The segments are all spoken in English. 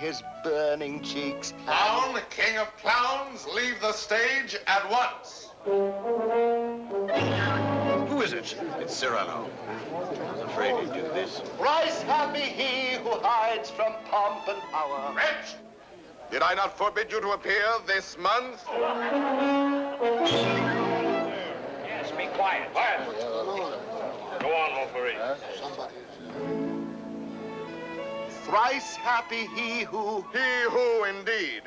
his burning cheeks. Clown, king of clowns, leave the stage at once. Who is it? It's Cyrano. I was afraid he'd do this. Thrice happy he who hides from pomp and power. Wretch! Did I not forbid you to appear this month? Yes, be quiet. Quiet. Go on, Montfleury. Thrice happy he who... He who, indeed.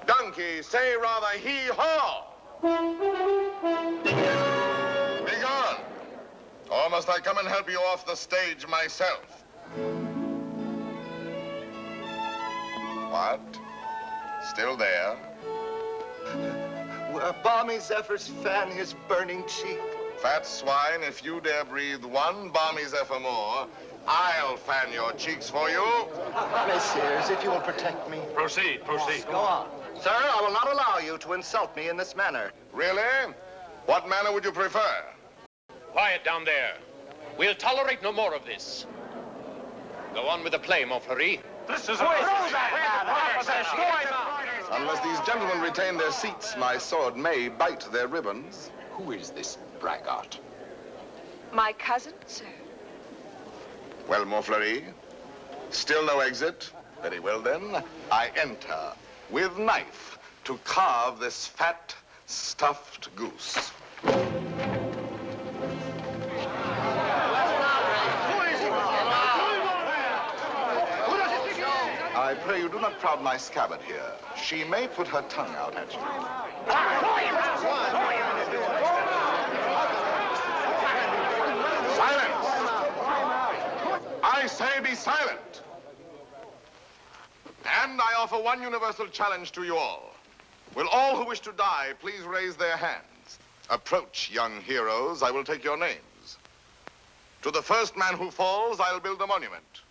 Donkey, say rather hee-haw. Be gone. Or must I come and help you off the stage myself? What? Still there? Where balmy zephyrs fan his burning cheek. Fat swine, if you dare breathe one balmy zephyr more, I'll fan your cheeks for you. Messieurs, if you will protect me. Proceed, proceed. Go on. Sir, I will not allow you to insult me in this manner. Really? What manner would you prefer? Quiet down there. We'll tolerate no more of this. Go on with the play, Montfleury. This is Unless these gentlemen retain their seats, my sword may bite their ribbons. Who is this braggart? My cousin, sir. Well, Montfleury, still no exit? Very well, then. I enter with knife to carve this fat, stuffed goose. I pray you do not crowd my scabbard here. She may put her tongue out at you. Silence! I say be silent. And I offer one universal challenge to you all. Will all who wish to die please raise their hands? Approach, young heroes. I will take your names. To the first man who falls, I'll build a monument.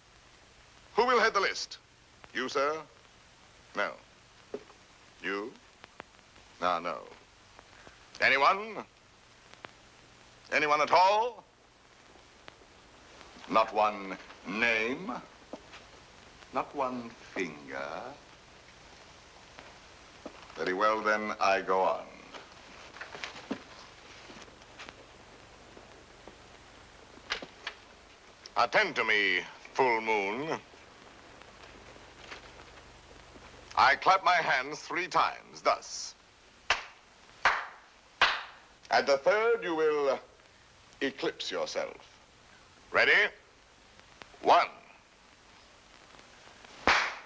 Who will head the list? You, sir? No. You? No, no. Anyone? Anyone at all? Not one name? Not one finger? Very well, then, I go on. Attend to me, full moon. I clap my hands 3 times, thus. At the third, you will eclipse yourself. Ready? 1.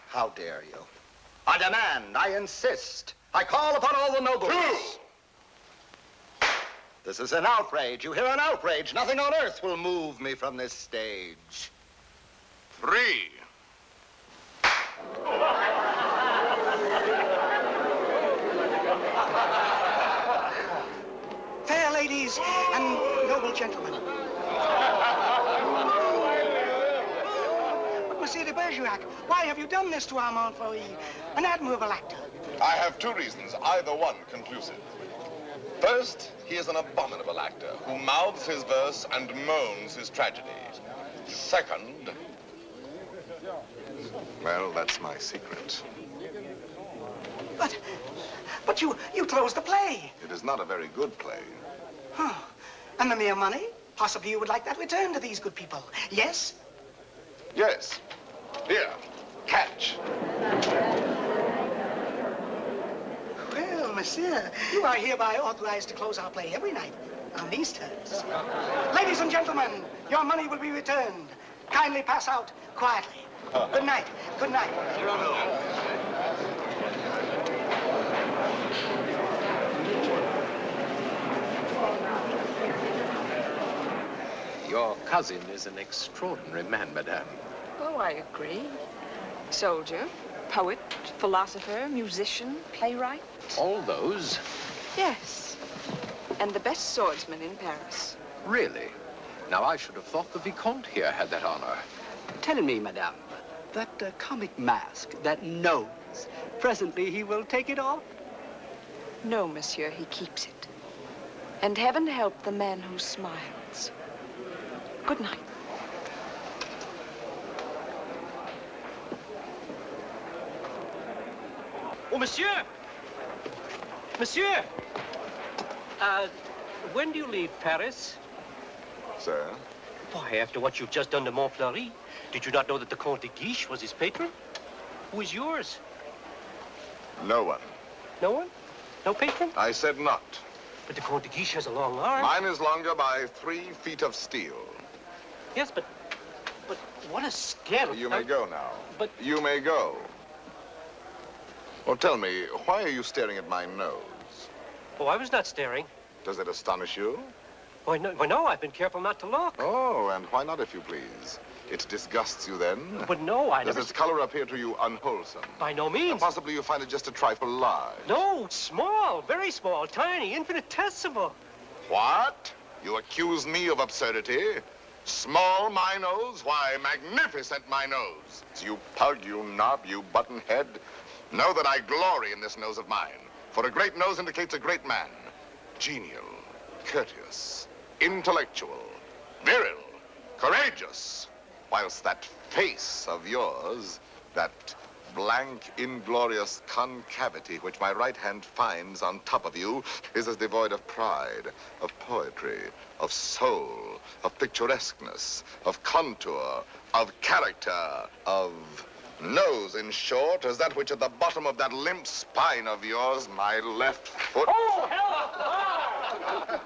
How dare you? I demand, I insist. I call upon all the nobles. 2. This is an outrage. You hear, an outrage. Nothing on earth will move me from this stage. 3. Fair ladies and noble gentlemen. But, Monsieur de Bergerac, why have you done this to our Montfleury, an admirable actor? I have 2 reasons, either one conclusive. First, he is an abominable actor who mouths his verse and moans his tragedy. Second, well, that's my secret. But you closed the play. It is not a very good play. Huh. And the mere money? Possibly you would like that returned to these good people. Yes? Yes. Here, catch. Well, monsieur, you are hereby authorized to close our play every night on these terms. Ladies and gentlemen, your money will be returned. Kindly pass out quietly. Good night. Good night. Your cousin is an extraordinary man, madame. Oh, I agree. Soldier, poet, philosopher, musician, playwright. All those? Yes. And the best swordsman in Paris. Really? Now, I should have thought the Vicomte here had that honor. Tell me, madame, that comic mask, that nose, presently he will take it off? No, monsieur, he keeps it. And heaven help the man who smiles. Good night. Oh, monsieur! Monsieur! When do you leave Paris? Sir? Why, after what you've just done to Montfleury, did you not know that the Comte de Guiche was his patron? Who is yours? No one. No one? No patron? I said not. But the Comte de Guiche has a long arm. Mine is longer by 3 feet of steel. Yes, but what a scandal. You may go now. But... You may go. Well, tell me, why are you staring at my nose? Oh, I was not staring. Does it astonish you? Why, no, I've been careful not to look. Oh, and why not, if you please? It disgusts you then? But no, I never... Does its color appear to you unwholesome? By no means. And possibly you find it just a trifle large? No, small, very small, tiny, infinitesimal. What? You accuse me of absurdity? Small, my nose? Why, magnificent, my nose. You pug, you knob, you buttonhead. Know that I glory in this nose of mine. For a great nose indicates a great man. Genial, courteous, intellectual, virile, courageous. Whilst that face of yours, that blank, inglorious concavity which my right hand finds on top of you, is as devoid of pride, of poetry, of soul, of picturesqueness, of contour, of character, of nose, in short, as that which at the bottom of that limp spine of yours, my left foot... Oh, help!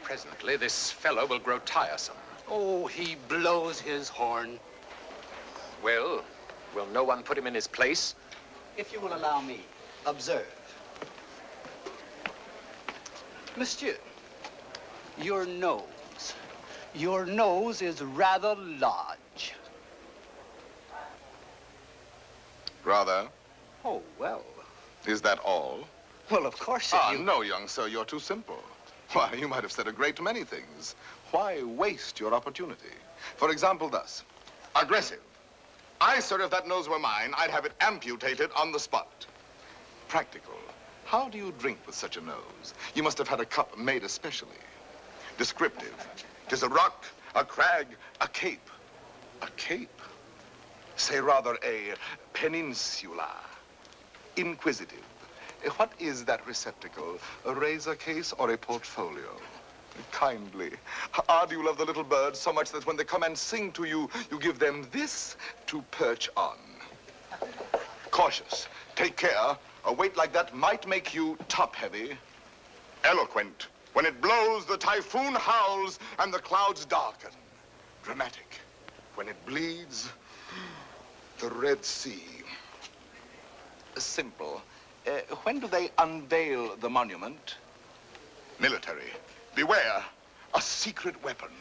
Presently, this fellow will grow tiresome. Oh, he blows his horn. Well, will no one put him in his place? If you will allow me, observe. Monsieur, your nose. Your nose is rather large. Rather? Oh, well. Is that all? Well, of course, No, young sir, you're too simple. Why, you might have said a great many things. Why waste your opportunity? For example, thus. Aggressive. Sir, if that nose were mine, I'd have it amputated on the spot. Practical. How do you drink with such a nose? You must have had a cup made especially. Descriptive. 'Tis a rock, a crag, a cape. A cape? Say rather a peninsula. Inquisitive. What is that receptacle? A razor case or a portfolio? Kindly. Ah, do you love the little birds so much that when they come and sing to you, you give them this to perch on? Cautious. Take care. A weight like that might make you top-heavy. Eloquent. When it blows, the typhoon howls and the clouds darken. Dramatic. When it bleeds, the Red Sea. Simple. When do they unveil the monument? Military. Beware, a secret weapon.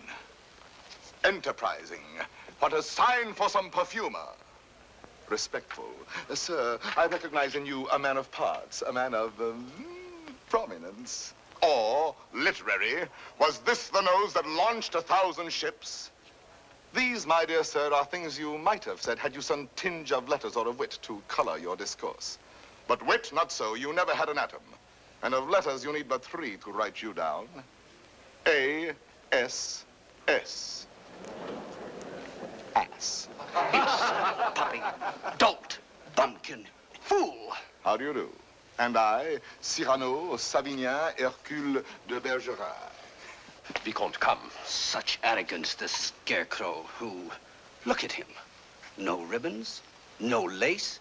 Enterprising. What a sign for some perfumer. Respectful. Sir, I recognize in you a man of parts, a man of prominence. Or, literary, was this the nose that launched 1,000 ships? These, my dear sir, are things you might have said had you some tinge of letters or of wit to color your discourse. But wit, not so. You never had an atom. And of letters, you need but 3 to write you down. A, S, S. Ass. puppy, dolt, bumpkin, fool. How do you do? And I, Cyrano, Savinien, Hercule de Bergerac. Vicomte, come. Such arrogance, the scarecrow who... Look at him. No ribbons, no lace,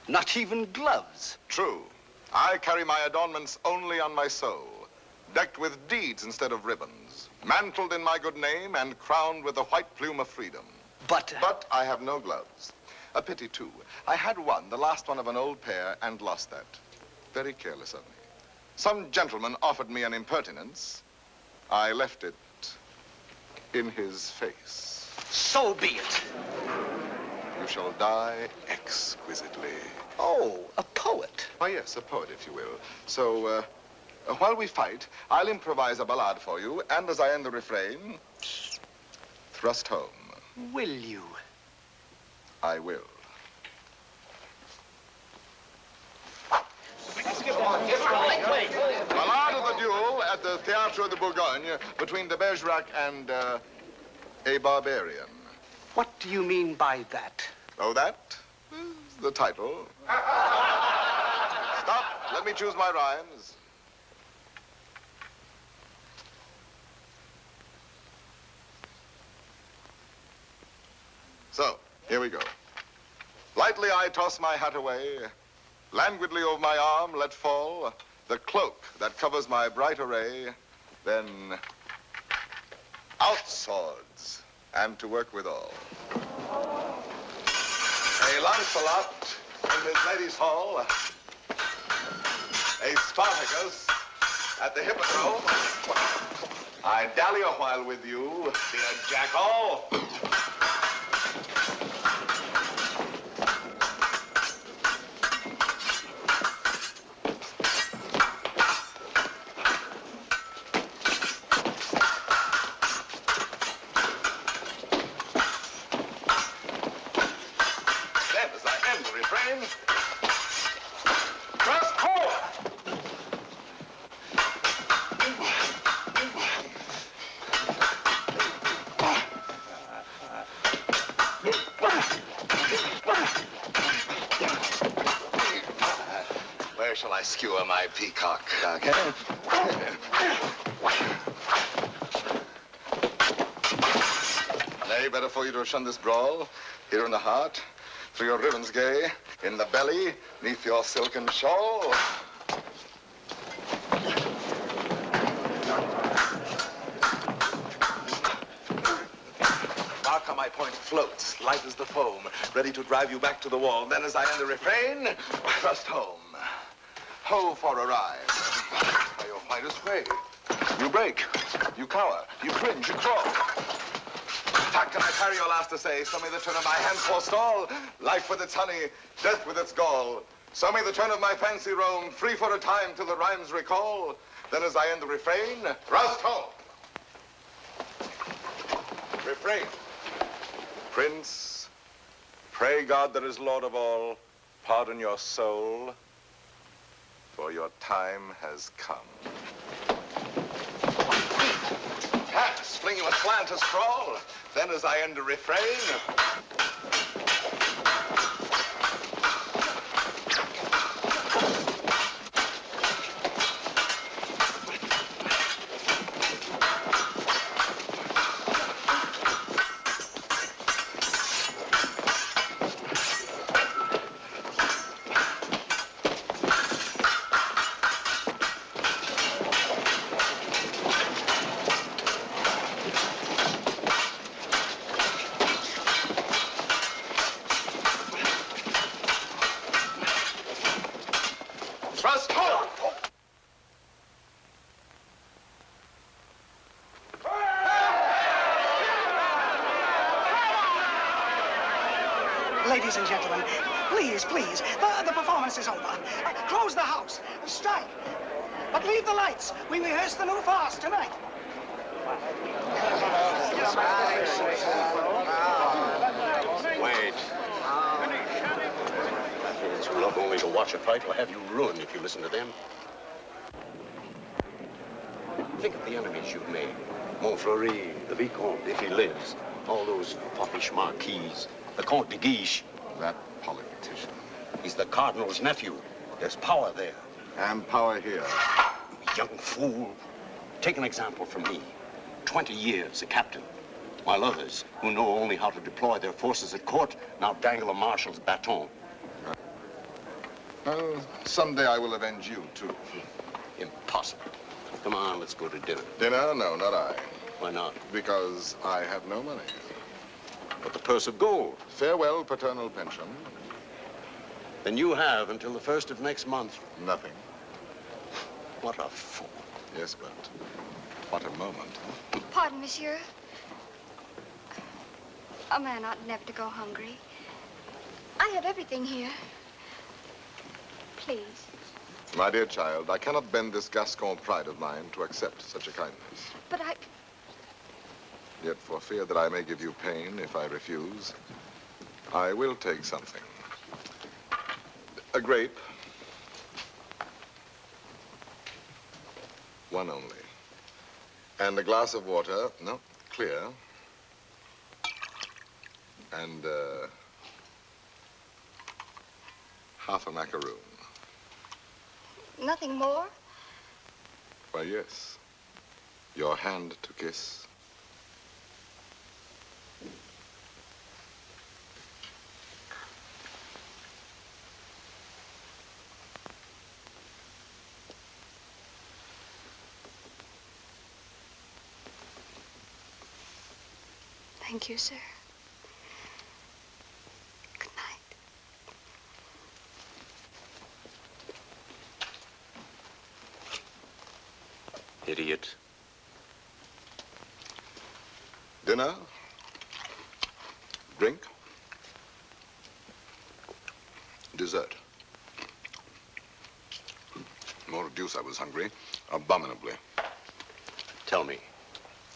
not even gloves. True. I carry my adornments only on my soul, decked with deeds instead of ribbons, mantled in my good name and crowned with the white plume of freedom. But I have no gloves. A pity, too. I had one, the last one of an old pair, and lost that. Very careless of me. Some gentleman offered me an impertinence. I left it in his face. So be it. You shall die exquisitely. Oh, a poet. Why, yes, a poet, if you will. So, while we fight, I'll improvise a ballade for you, and as I end the refrain, thrust home. Will you? I will. Ballade of the duel at the Théâtre de Bourgogne between de Bergerac and a barbarian. What do you mean by that? Oh, that is the title. Let me choose my rhymes. So, here we go. Lightly I toss my hat away, languidly over my arm let fall the cloak that covers my bright array, then out swords, and to work withal. A Lancelot in his lady's hall, a Spartacus at the hippodrome. I dally a while with you, dear jackal. Where shall I skewer my peacock? Okay. Nay, better for you to shun this brawl. Here in the heart, through your ribbons gay, in the belly, neath your silken shawl. Mark how my point floats, light as the foam, ready to drive you back to the wall. Then as I end the refrain, thrust home. Ho for a ride. By your finest way. You break, you cower, you cringe, you crawl. Tack, can I carry your last essay? Show me the turn of my hand forestall. Life with its honey, death with its gall. Show me the turn of my fancy roam, free for a time till the rhymes recall. Then as I end the refrain, thrust home. Refrain. Prince, pray God that is Lord of all, pardon your soul, for your time has come. Pass, fling you aslant a scroll, then as I end the refrain, thrust home. Ladies and gentlemen, please, please, the performance is over. Close the house, strike. But leave the lights. We rehearse the new farce tonight. Wait. It's not only to watch a fight, will have you ruined if you listen to them. Think of the enemies you've made. Montfleury, the Vicomte, if he lives. All those foppish marquises. The Comte de Guiche. That politician. He's the Cardinal's nephew. There's power there. And power here. Young fool. Take an example from me. 20 years a captain. While others, who know only how to deploy their forces at court, now dangle a marshal's baton. Well, someday I will avenge you, too. Impossible. Come on, let's go to dinner. Dinner? No, not I. Why not? Because I have no money. But the purse of gold. Farewell, paternal pension. Then you have until the 1st of next month. Nothing. What a fool. Yes, but what a moment. Pardon, monsieur. A man ought never to go hungry. I have everything here. Please. My dear child, I cannot bend this Gascon pride of mine to accept such a kindness. But I... Yet for fear that I may give you pain if I refuse, I will take something. A grape. One only. And a glass of water, no, clear. And half a macaroon. Nothing more? Why, yes. Your hand to kiss. Thank you, sir. Good night. Idiot. Dinner? Drink? Dessert? More deuce, I was hungry. Abominably. Tell me,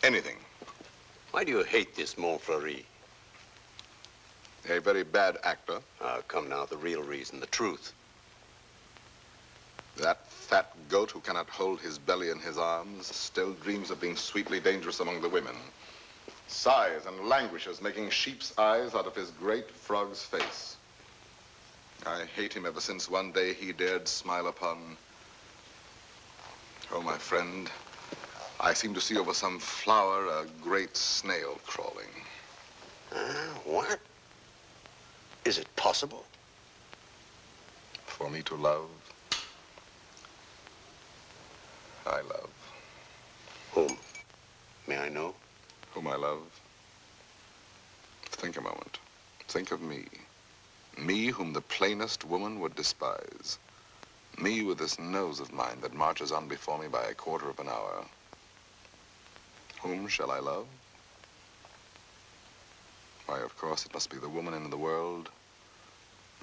Anything. why do you hate this Montfleury? A very bad actor. Come now, the real reason, the truth. That fat goat who cannot hold his belly in his arms still dreams of being sweetly dangerous among the women. Sighs and languishes, making sheep's eyes out of his great frog's face. I hate him ever since one day he dared smile upon... Oh, my friend, I seem to see over some flower a great snail crawling. What? Is it possible? For me to love, I love. Whom? May I know? Whom I love? Think a moment. Think of me. Me whom the plainest woman would despise. Me with this nose of mine that marches on before me by a quarter of an hour. Whom shall I love? Why, of course, it must be the woman in the world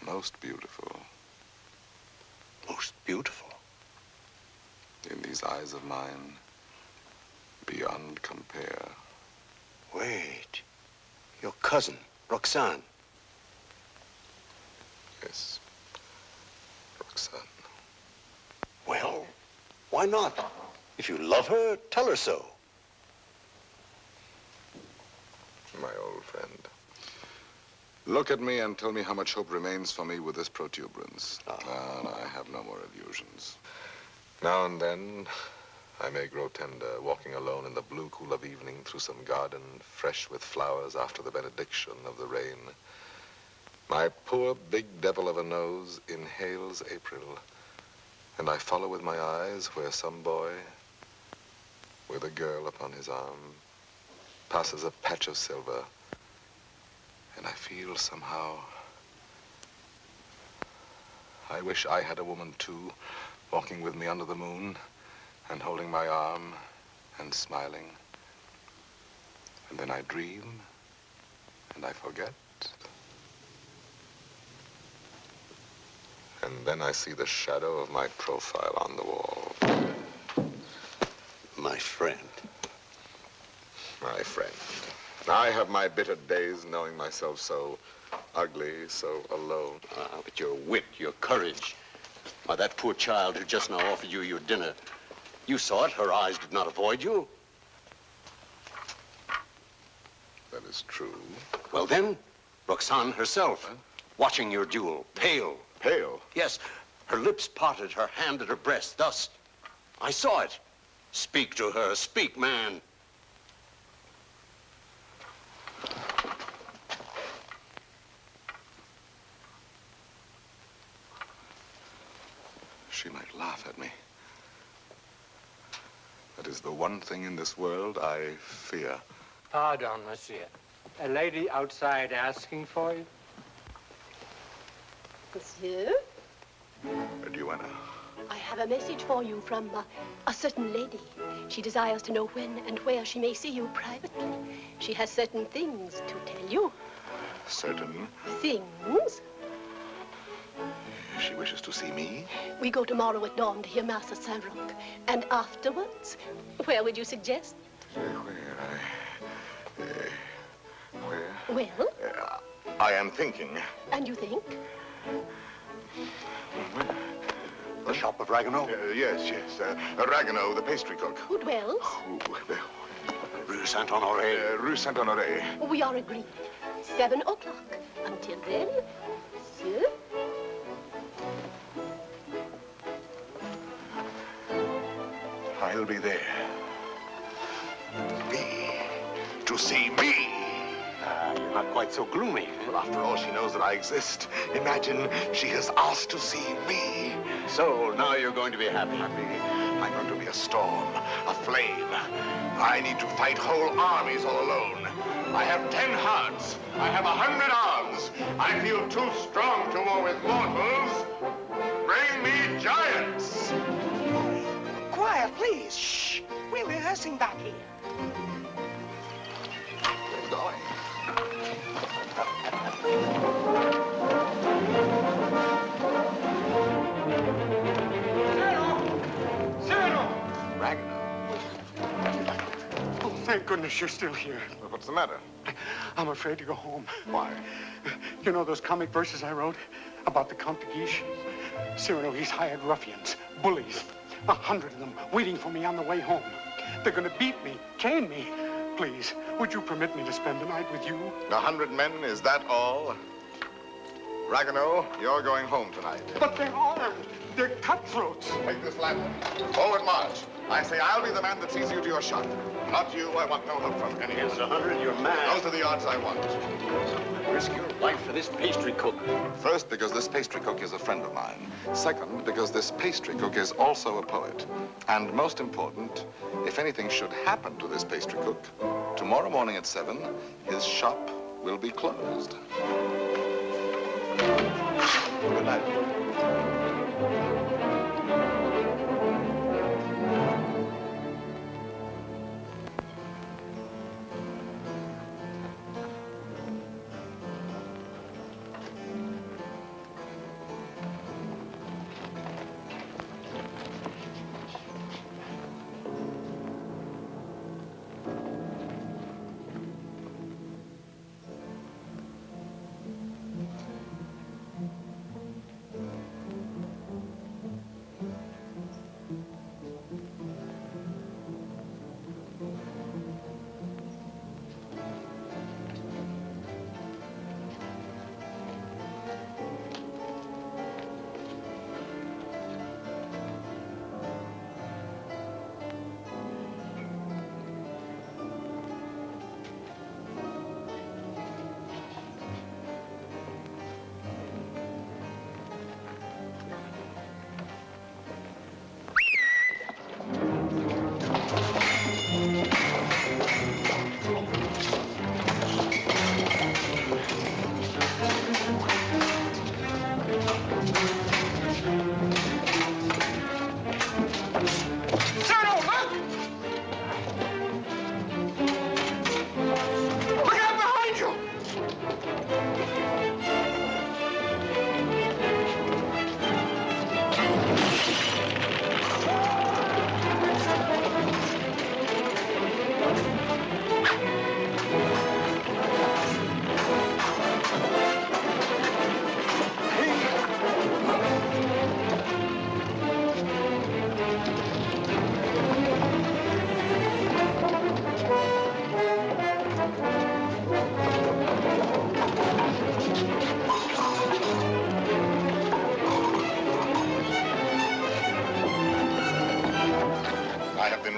most beautiful. Most beautiful? In these eyes of mine, beyond compare. Wait. Your cousin, Roxane. Yes, Roxane. Well, why not? If you love her, tell her so. My old friend. Look at me and tell me how much hope remains for me with this protuberance. And I have no more illusions. Now and then, I may grow tender, walking alone in the blue cool of evening through some garden, fresh with flowers after the benediction of the rain. My poor big devil of a nose inhales April, and I follow with my eyes where some boy, with a girl upon his arm, passes a patch of silver, and I feel somehow, I wish I had a woman too, walking with me under the moon, and holding my arm, and smiling. And then I dream, and I forget. And then I see the shadow of my profile on the wall. My friend. My friend. I have my bitter days knowing myself so ugly, so alone. But your wit, your courage. Why, that poor child who just now offered you your dinner, you saw it. Her eyes did not avoid you. That is true. Well then, Roxane herself, watching your duel, pale. Pale? Yes, her lips parted, her hand at her breast, thus. I saw it. Speak to her, speak, man. She might laugh at me. That is the one thing in this world I fear. Pardon, monsieur. A lady outside asking for you? Monsieur, A duenna. I have a message for you from a certain lady. She desires to know when and where she may see you privately. She has certain things to tell you. Certain. Things? She wishes to see me? We go tomorrow at dawn to hear Mass at Saint-Roch. And afterwards, where would you suggest? Where? Well? I am thinking. And you think? The shop of Ragueneau? Yes. Ragueneau, the pastry cook. Who dwells? Rue Saint-Honoré. Rue Saint-Honoré. We are agreed. 7 o'clock. Until then, monsieur. I'll be there. To see me. You're not quite so gloomy. Well, after all, she knows that I exist. Imagine she has asked to see me. So now you're going to be happy. I'm going to be a storm, a flame. I need to fight whole armies all alone. I have 10 hearts. I have 100 arms. I feel too strong to war with mortals. Bring me giants. Quiet, please. Shh. We're rehearsing back here. We're going. Cyrano! Ragnar. Oh, thank goodness you're still here. Well, what's the matter? I'm afraid to go home. Why? You know those comic verses I wrote about the Count de Guiche? Cyrano, he's hired ruffians, bullies, 100 of them waiting for me on the way home. They're going to beat me, chain me. Please, would you permit me to spend the night with you? 100 men, is that all? Ragnar, you're going home tonight. But they're armed. They're cutthroats. Take this lantern. Forward march. I say I'll be the man that sees you to your shot. Not you. I want no help from anyone. Against 100, you're mad. Those are the odds I want. Risk your life for this pastry cook. First, because this pastry cook is a friend of mine. Second, because this pastry cook is also a poet. And most important, if anything should happen to this pastry cook, tomorrow morning at 7, his shop will be closed. Good night.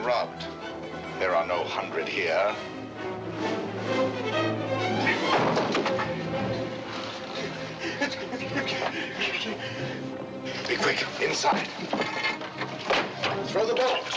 Robbed. There are no 100 here. Be quick, inside. Throw the bolt.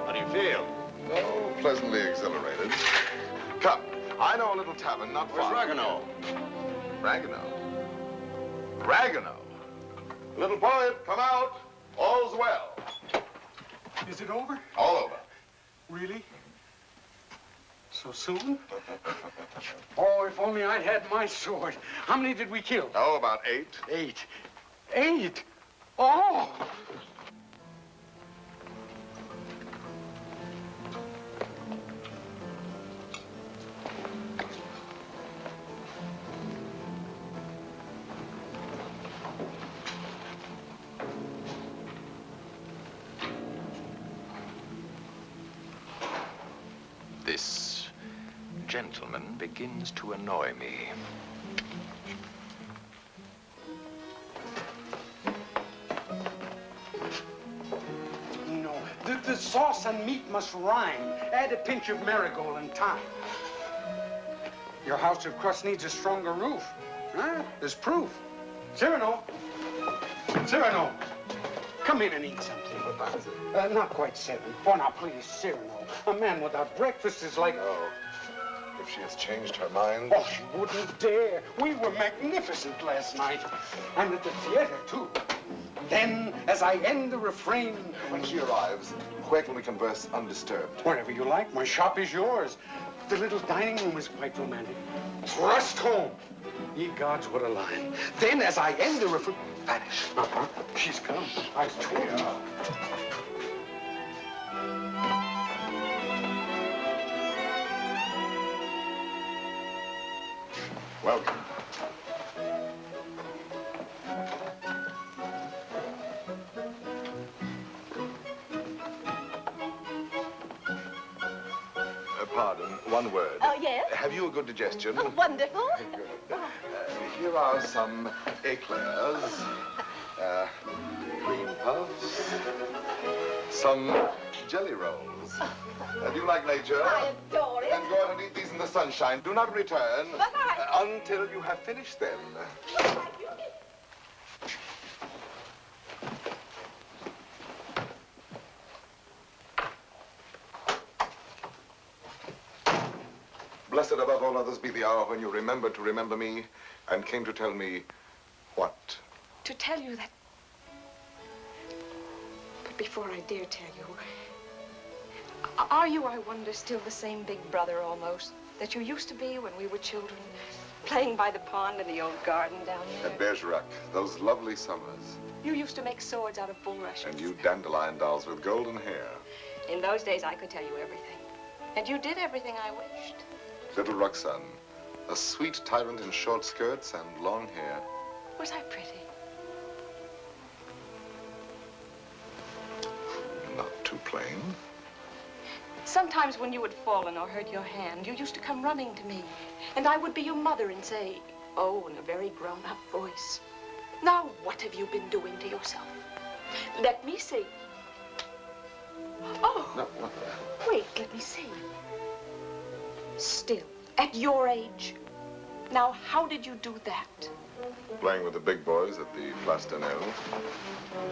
How do you feel? Oh, pleasantly exhilarated. Come, I know a little tavern not far. Where's Ragueneau? Ragueneau? Ragueneau? Little poet, come out. All's well. Is it over? All over. Really? So soon? Oh, if only I'd had my sword. How many did we kill? Oh, about 8. 8. 8? Oh! This gentleman begins to annoy me. No, the sauce and meat must rhyme. Add a pinch of marigold and thyme. Your house of crust needs a stronger roof. Huh? There's proof. Cyrano! Cyrano! Come in and eat something. Not quite 7. Oh, now, please, Cyrano. A man without breakfast is like... Oh, if she has changed her mind. Oh, she wouldn't dare. We were magnificent last night. And at the theater, too. Then, as I end the refrain... When she arrives, where can we converse undisturbed? Wherever you like. My shop is yours. The little dining room is quite romantic. Thrust home. Ye gods, what a line. Then, as I end the refrain... Vanish. Uh-huh. She's come. I've told you. Welcome. Pardon, one word. Oh, yes? Have you a good digestion? Oh, wonderful. Good. Here are some eclairs, cream puffs, some jelly rolls. Do you like nature? I adore it. Then go out and eat these in the sunshine. Do not return until you have finished them. Blessed above all others be the hour when you remembered to remember me and came to tell me what? To tell you that... But before I dare tell you, are you, I wonder, still the same big brother almost that you used to be when we were children, playing by the pond in the old garden down there? At Bergerac, those lovely summers. You used to make swords out of bulrushes. And you dandelion dolls with golden hair. In those days, I could tell you everything. And you did everything I wished. Little Roxanne, a sweet tyrant in short skirts and long hair. Was I pretty? Not too plain. Sometimes when you had fallen or hurt your hand, you used to come running to me. And I would be your mother and say, oh, in a very grown-up voice, now what have you been doing to yourself? Let me see. Oh, No, not that. wait, let me see. Still, at your age. Now, how did you do that? Playing with the big boys at the Place d'Anel.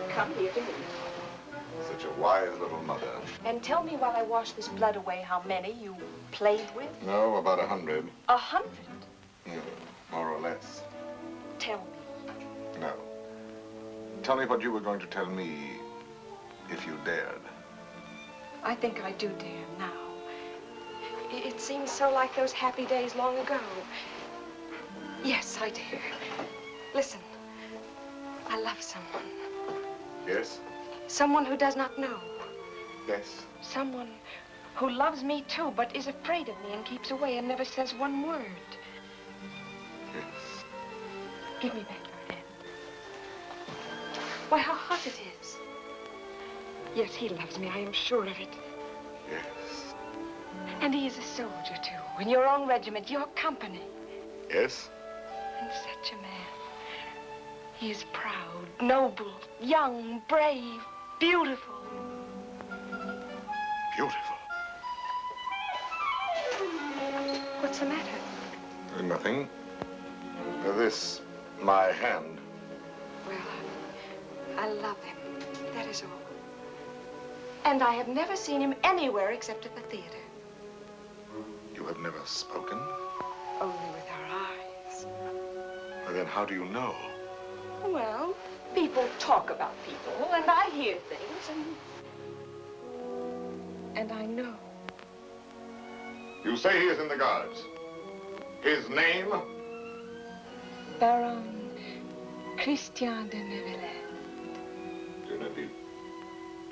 Come here to me. Such a wise little mother. And tell me while I wash this blood away how many you played with. No, about 100. 100? More or less. Tell me. No. Tell me what you were going to tell me if you dared. I think I do dare now. It seems so like those happy days long ago. Yes, I dare. Listen, I love someone. Yes? Someone who does not know. Yes. Someone who loves me too, but is afraid of me and keeps away and never says one word. Yes. Give me back your hand. Why, how hot it is. Yes, he loves me, I am sure of it. Yes. And he is a soldier, too, in your own regiment, your company. Yes? And such a man. He is proud, noble, young, brave, beautiful. Beautiful. What's the matter? Nothing. This, my hand. Well, I love him. That is all. And I have never seen him anywhere except at the theater. You have never spoken? Only with our eyes. Well, then how do you know? Well, people talk about people, and I hear things, and I know. You say he is in the Guards. His name? Baron Christian de Neuvillette.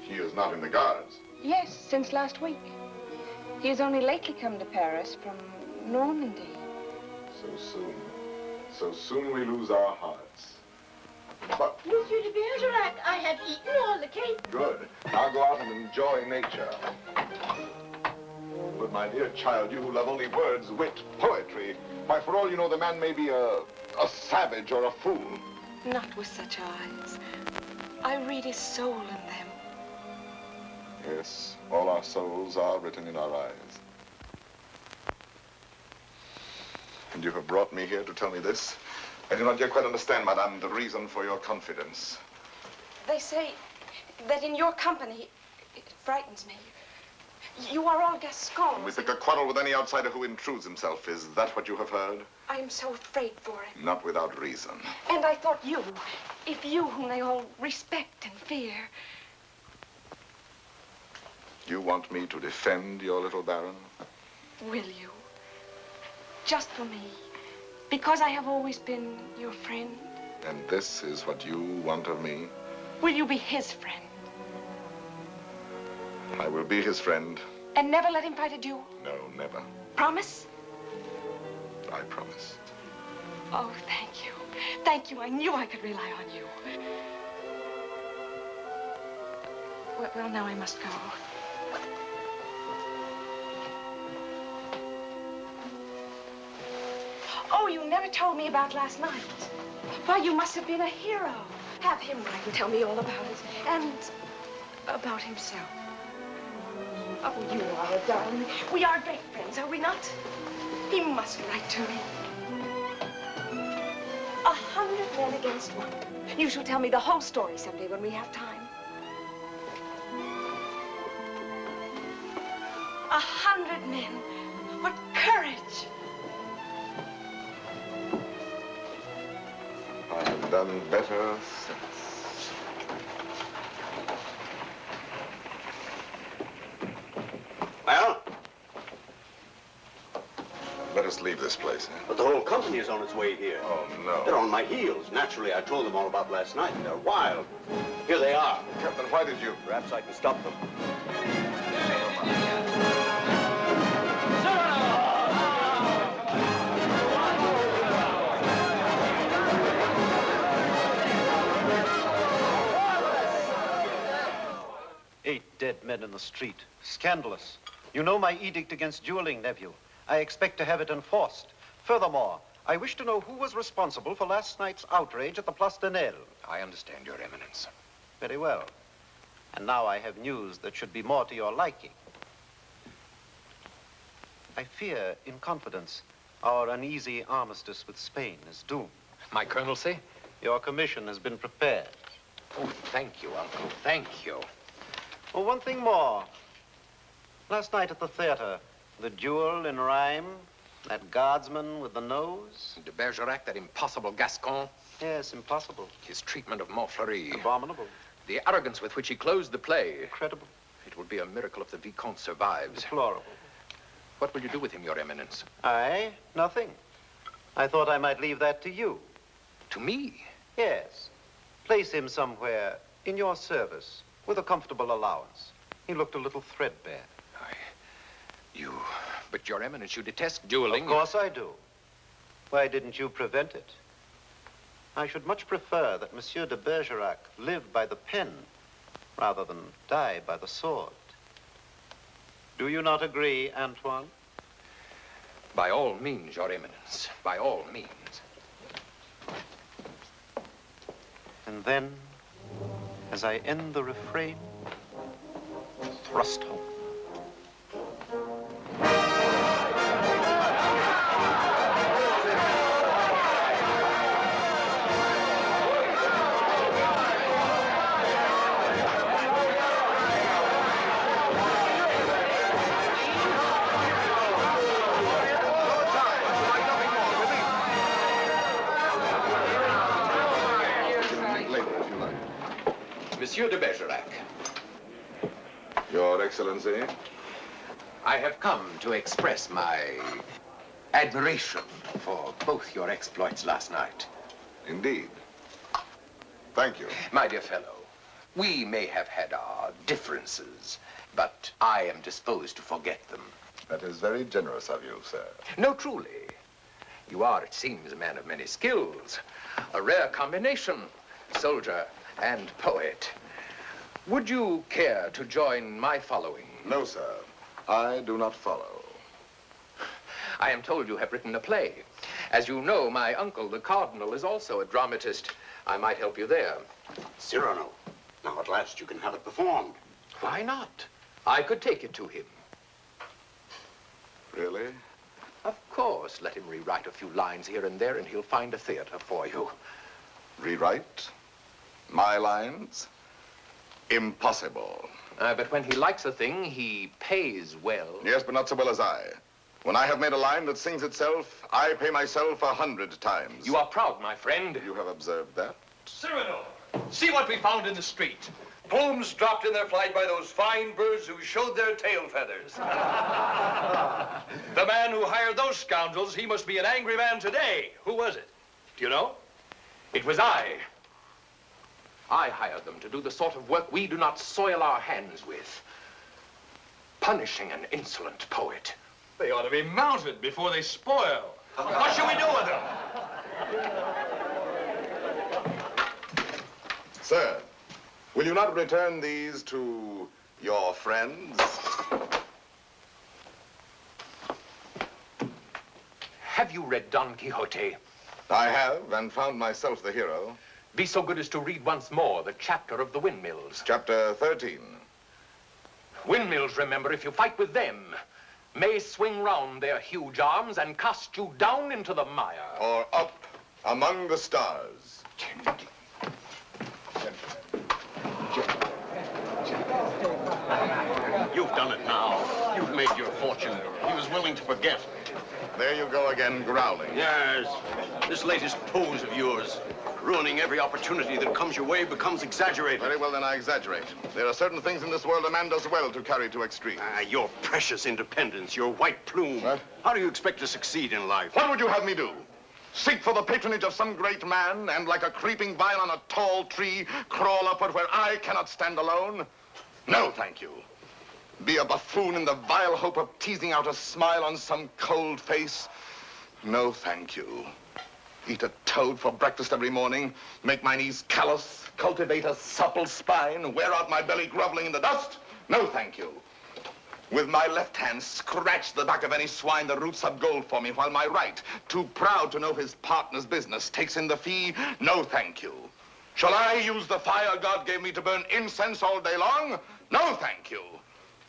He is not in the Guards. Yes, since last week. He has only lately come to Paris from Normandy. So soon. So soon we lose our hearts. But Monsieur de Bergerac, I have eaten all the cake. good. Now go out and enjoy nature. But my dear child, you who love only words, wit, poetry, why, for all you know, the man may be a savage or a fool. Not with such eyes. I read his soul in them. Yes, all our souls are written in our eyes. And you have brought me here to tell me this? I do not yet quite understand, madame, the reason for your confidence. They say that in your company, it frightens me. You are all Gascons. We pick a quarrel with any outsider who intrudes himself. Is that what you have heard? I am so afraid for him. Not without reason. And I thought you, if you whom they all respect and fear. You want me to defend your little baron? Will you? Just for me. Because I have always been your friend. And this is what you want of me? Will you be his friend? I will be his friend. And never let him fight a duel? No, never. Promise? I promise. Oh, thank you. Thank you. I knew I could rely on you. Well, now I must go. Oh, you never told me about last night. Why, you must have been a hero. Have him write and tell me all about it. And about himself. Oh, you are a darling. We are great friends, are we not? He must write to me. 100 men against one. You shall tell me the whole story someday when we have time. 100 men. What courage! I have done better since. Well? Let us leave this place, eh? But the whole company is on its way here. Oh, no. They're on my heels. Naturally, I told them all about last night. They're wild. Here they are. Captain, why did you? Perhaps I can stop them. Dead men in the street. Scandalous. You know my edict against dueling, nephew. I expect to have it enforced. Furthermore, I wish to know who was responsible for last night's outrage at the Place de Nel. I understand, Your Eminence. Very well. And now I have news that should be more to your liking. I fear, in confidence, our uneasy armistice with Spain is doomed. My colonelcy? Your commission has been prepared. Oh, thank you, Uncle. Thank you. Oh, one thing more. Last night at the theater, the duel in rhyme, that guardsman with the nose. De Bergerac, that impossible Gascon. Yes, impossible. His treatment of Montfleury. Abominable. The arrogance with which he closed the play. Incredible. It will be a miracle if the Vicomte survives. Deplorable. What will you do with him, Your Eminence? I? Nothing. I thought I might leave that to you. To me? Yes. Place him somewhere in your service with a comfortable allowance. He looked a little threadbare. But Your Eminence, you detest dueling. Of course I do. Why didn't you prevent it? I should much prefer that Monsieur de Bergerac live by the pen rather than die by the sword. Do you not agree, Antoine? By all means, Your Eminence. By all means. And then, as I end the refrain, thrust home. Monsieur de Bergerac. Your Excellency. I have come to express my admiration for both your exploits last night. Indeed. Thank you. My dear fellow, we may have had our differences, but I am disposed to forget them. That is very generous of you, sir. No, truly. You are, it seems, a man of many skills. A rare combination, soldier and poet. Would you care to join my following? No, sir. I do not follow. I am told you have written a play. As you know, my uncle, the Cardinal, is also a dramatist. I might help you there. Cyrano, now at last you can have it performed. Why not? I could take it to him. Really? Of course. Let him rewrite a few lines here and there, and he'll find a theater for you. Rewrite? My lines? Impossible. But when he likes a thing, he pays well. Yes, but not so well as I. When I have made a line that sings itself, I pay myself 100 times. You are proud, my friend. You have observed that? Cyrano, see what we found in the street. Plumes dropped in their flight by those fine birds who showed their tail feathers. The man who hired those scoundrels, he must be an angry man today. Who was it? Do you know? It was I. I hired them to do the sort of work we do not soil our hands with. Punishing an insolent poet. They ought to be mounted before they spoil. What shall we do with them? Sir, will you not return these to your friends? Have you read Don Quixote? I have, and found myself the hero. Be so good as to read once more the chapter of the windmills. Chapter 13. Windmills, remember, if you fight with them, may swing round their huge arms and cast you down into the mire. Or up among the stars. You've done it now. You've made your fortune. He was willing to forget. There you go again, growling. Yes. This latest pose of yours, ruining every opportunity that comes your way, becomes exaggerated. Very well, then I exaggerate. There are certain things in this world a man does well to carry to extremes. Your precious independence, your white plume. What? How do you expect to succeed in life? What would you have me do? Seek for the patronage of some great man and, like a creeping vine on a tall tree, crawl upward where I cannot stand alone? No, thank you. Be a buffoon in the vile hope of teasing out a smile on some cold face? No, thank you. Eat a toad for breakfast every morning, make my knees callous, cultivate a supple spine, wear out my belly groveling in the dust? No, thank you. With my left hand, scratch the back of any swine that roots up gold for me, while my right, too proud to know his partner's business, takes in the fee? No, thank you. Shall I use the fire God gave me to burn incense all day long? No, thank you.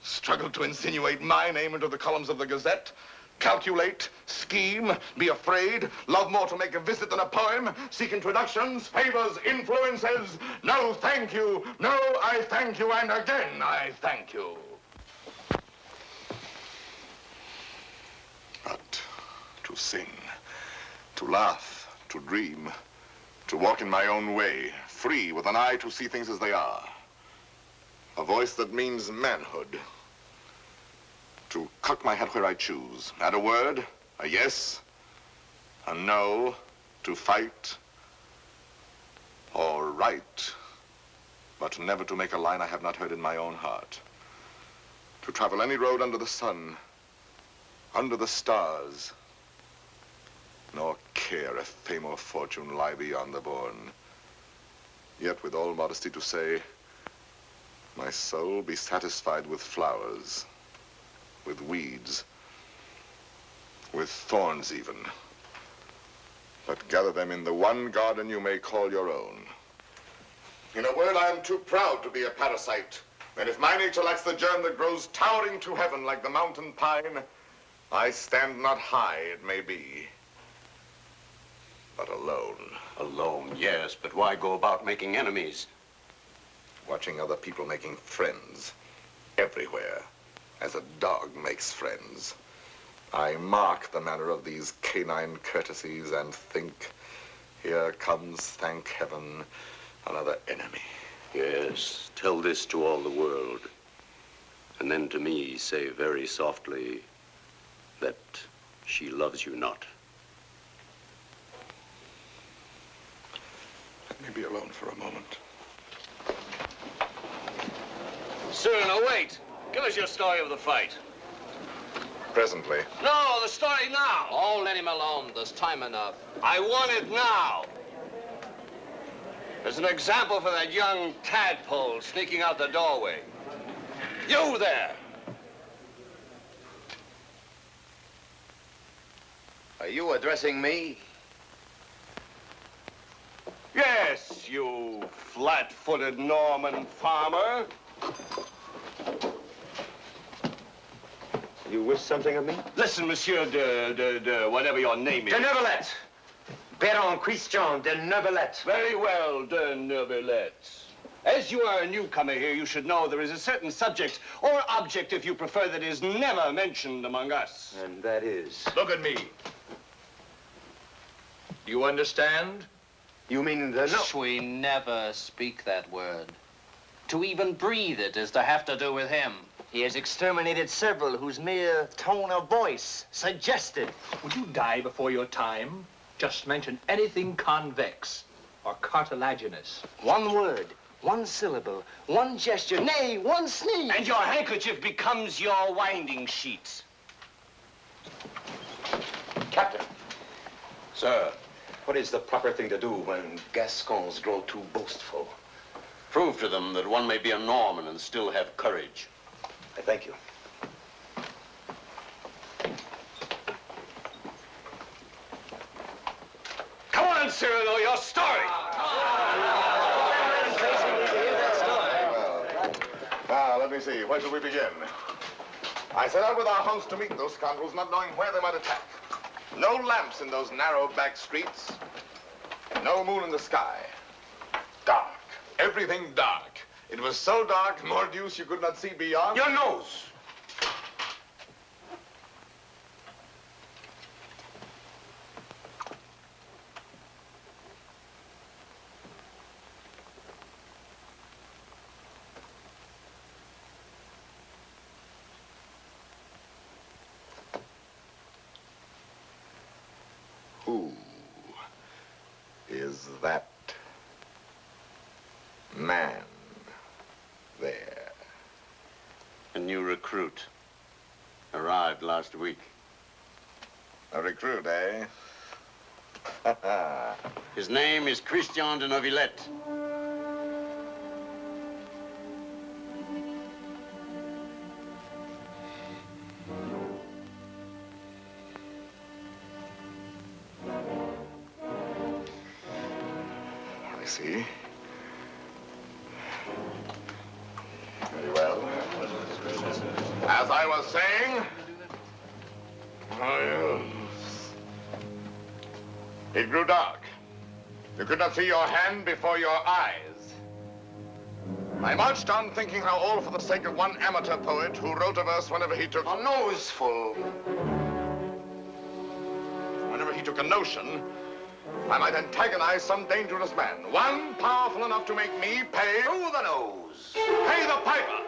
Struggle to insinuate my name into the columns of the Gazette? Calculate, scheme, be afraid, love more to make a visit than a poem, seek introductions, favors, influences? No, thank you. No, I thank you, and again, I thank you. But to sing, to laugh, to dream, to walk in my own way, free, with an eye to see things as they are. A voice that means manhood. To cock my head where I choose. Add a word, a yes, a no, to fight or write, but never to make a line I have not heard in my own heart. To travel any road under the sun, under the stars, nor care if fame or fortune lie beyond the bourne. Yet with all modesty to say, my soul be satisfied with flowers, with weeds, with thorns even, but gather them in the one garden you may call your own. In a word, I am too proud to be a parasite, and if my nature lacks the germ that grows towering to heaven like the mountain pine, I stand not high, it may be, but alone. Alone, yes, but why go about making enemies? Watching other people making friends everywhere, as a dog makes friends. I mark the manner of these canine courtesies and think, here comes, thank heaven, another enemy. Yes, tell this to all the world. And then to me say very softly that she loves you not. Let me be alone for a moment. Cyrano, wait. Give us your story of the fight. Presently. No, the story now. Oh, let him alone. There's time enough. I want it now. As an example for that young tadpole sneaking out the doorway. You there. Are you addressing me? Yes, you flat-footed Norman farmer. You wish something of me? Listen, Monsieur de whatever your name is. De Neuvillette. Baron Christian de Neuvillette. Very well, de Neuvillette. As you are a newcomer here, you should know there is a certain subject, or object if you prefer, that is never mentioned among us. And that is? Look at me. You understand? You mean the no? We never speak that word. To even breathe it is to have to do with him. He has exterminated several whose mere tone of voice suggested. Would you die before your time? Just mention anything convex or cartilaginous. One word, one syllable, one gesture, nay, one sneeze. And your handkerchief becomes your winding sheet. Captain. Sir, what is the proper thing to do when Gascons grow too boastful? Prove to them that one may be a Norman and still have courage. I thank you. Come on, Cyrano, your story. Now, let me see. Where shall we begin? I set out with our host to meet those scoundrels, not knowing where they might attack. No lamps in those narrow back streets. No moon in the sky. Dark. Everything dark. It was so dark, mordius, you could not see beyond. Your nose. Who is that man there? A new recruit. Arrived last week. A recruit, eh? His name is Christian de Neuvillette. I see. Very well. As I was saying, it grew dark. You could not see your hand before your eyes. I marched on thinking how all for the sake of one amateur poet who wrote a verse whenever he took a noseful. Whenever he took a notion, I might antagonize some dangerous man. One powerful enough to make me pay through the nose. Pay the piper.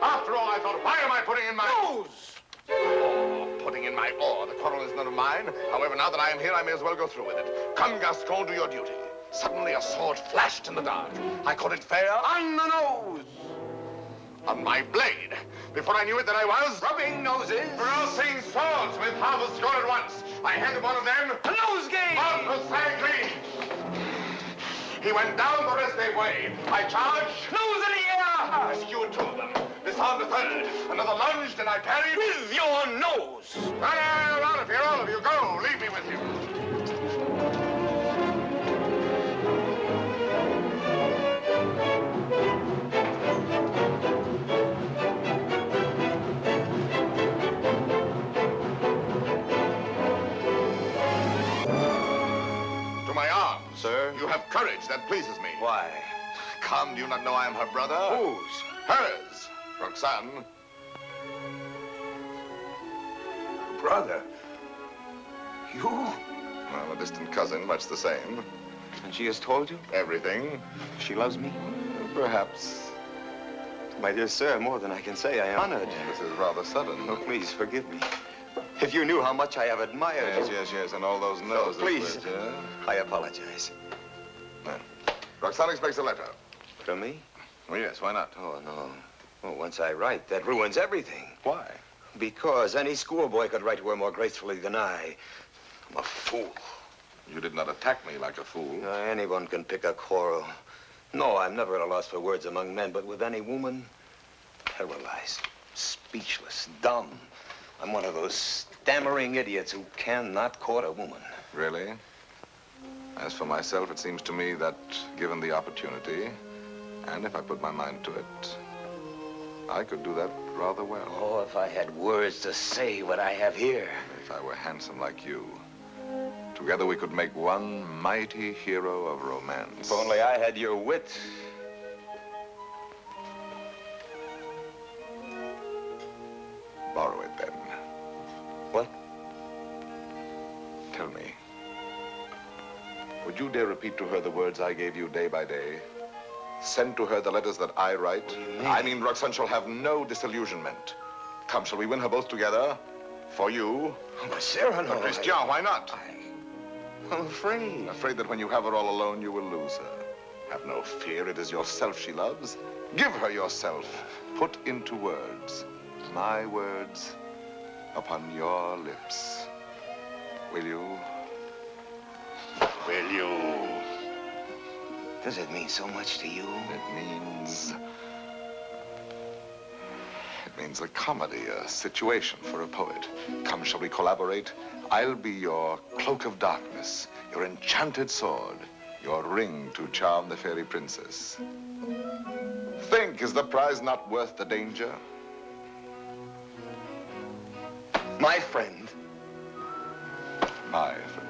After all, I thought, why am I putting in my nose? Oh, putting in my oar. The quarrel is none of mine. However, now that I am here, I may as well go through with it. Come, Gascon, do your duty. Suddenly, a sword flashed in the dark. I caught it fair on the nose. On my blade. Before I knew it, that I was rubbing noses. Crossing swords with half a score at once. I handed one of them a nosegay. Precisely. He went down the rest gave way. I charged. Nose in the air. I skewered two of them. Disarmed a third. Another lunged, and I parried with your nose. Out of here, all of you. Go. Leave me with you. To my arms. Sir? You have courage. That pleases me. Why? Come, do you not know I am her brother? Whose? Hers. Roxanne. Brother. You? Well, a distant cousin, much the same. And she has told you? Everything. She loves me? Perhaps. My dear sir, more than I can say, I am honored. This is rather sudden. Oh, please, forgive me. If you knew how much I have admired you. Yes, and all those noses. Please, I apologize. Roxanne expects a letter. From me? Oh, yes, why not? Oh, no. Well, once I write, that ruins everything. Why? Because any schoolboy could write to her more gracefully than I. I'm a fool. You did not attack me like a fool. Anyone can pick a quarrel. No, I'm never at a loss for words among men, but with any woman, paralyzed, speechless, dumb. I'm one of those stammering idiots who cannot court a woman. Really? As for myself, it seems to me that, given the opportunity, and if I put my mind to it, I could do that rather well. Oh, if I had words to say what I have here. If I were handsome like you, together we could make one mighty hero of romance. If only I had your wit. Borrow it, then. What? Tell me, would you dare repeat to her the words I gave you day by day? Send to her the letters that I write? I mean, Roxanne shall have no disillusionment. Come, shall we win her both together? For you? Oh, but Cyrano, Christian, why not? I'm afraid. Afraid that when you have her all alone, you will lose her. Have no fear, it is yourself she loves. Give her yourself. Put into words, my words, upon your lips. Will you? Will you? Does it mean so much to you? It means a comedy, a situation for a poet. Come, shall we collaborate? I'll be your cloak of darkness, your enchanted sword, your ring to charm the fairy princess. Think, is the prize not worth the danger? My friend. My friend.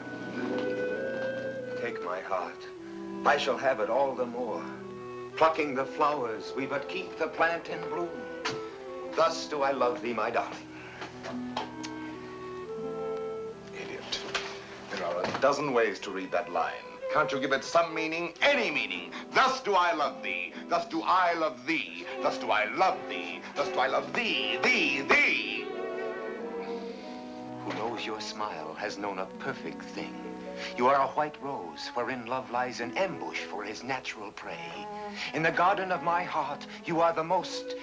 Take my heart. I shall have it all the more. Plucking the flowers, we but keep the plant in bloom. Thus do I love thee, my darling. Idiot. There are a dozen ways to read that line. Can't you give it some meaning? Any meaning. Thus do I love thee. Thus do I love thee. Thus do I love thee. Thus do I love thee, thee. Who knows your smile has known a perfect thing. You are a white rose wherein love lies in ambush for his natural prey. In the garden of my heart, you are the most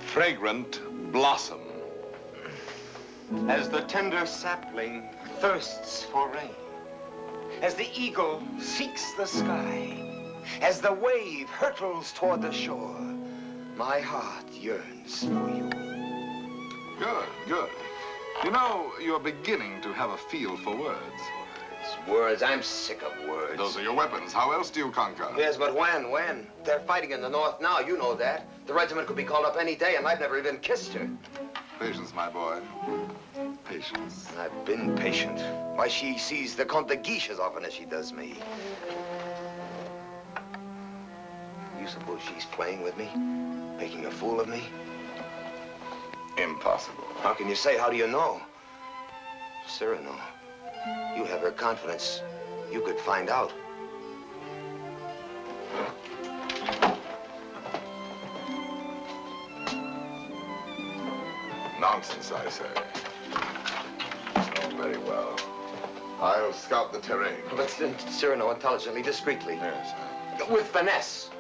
fragrant blossom. As the tender sapling thirsts for rain, as the eagle seeks the sky, as the wave hurtles toward the shore, my heart yearns for you. Good. You know, you're beginning to have a feel for words. Words. I'm sick of words. Those are your weapons. How else do you conquer? Yes, but when? They're fighting in the north now, you know that. The regiment could be called up any day, and I've never even kissed her. Patience, my boy. Patience. I've been patient. Why, she sees the Comte de Guiche as often as she does me. You suppose she's playing with me? Making a fool of me? Impossible. How can you say? How do you know? Cyrano, you have her confidence. You could find out. Nonsense, I say. Oh, very well. I'll scout the terrain. But Cyrano, intelligently, discreetly. Yes. With finesse.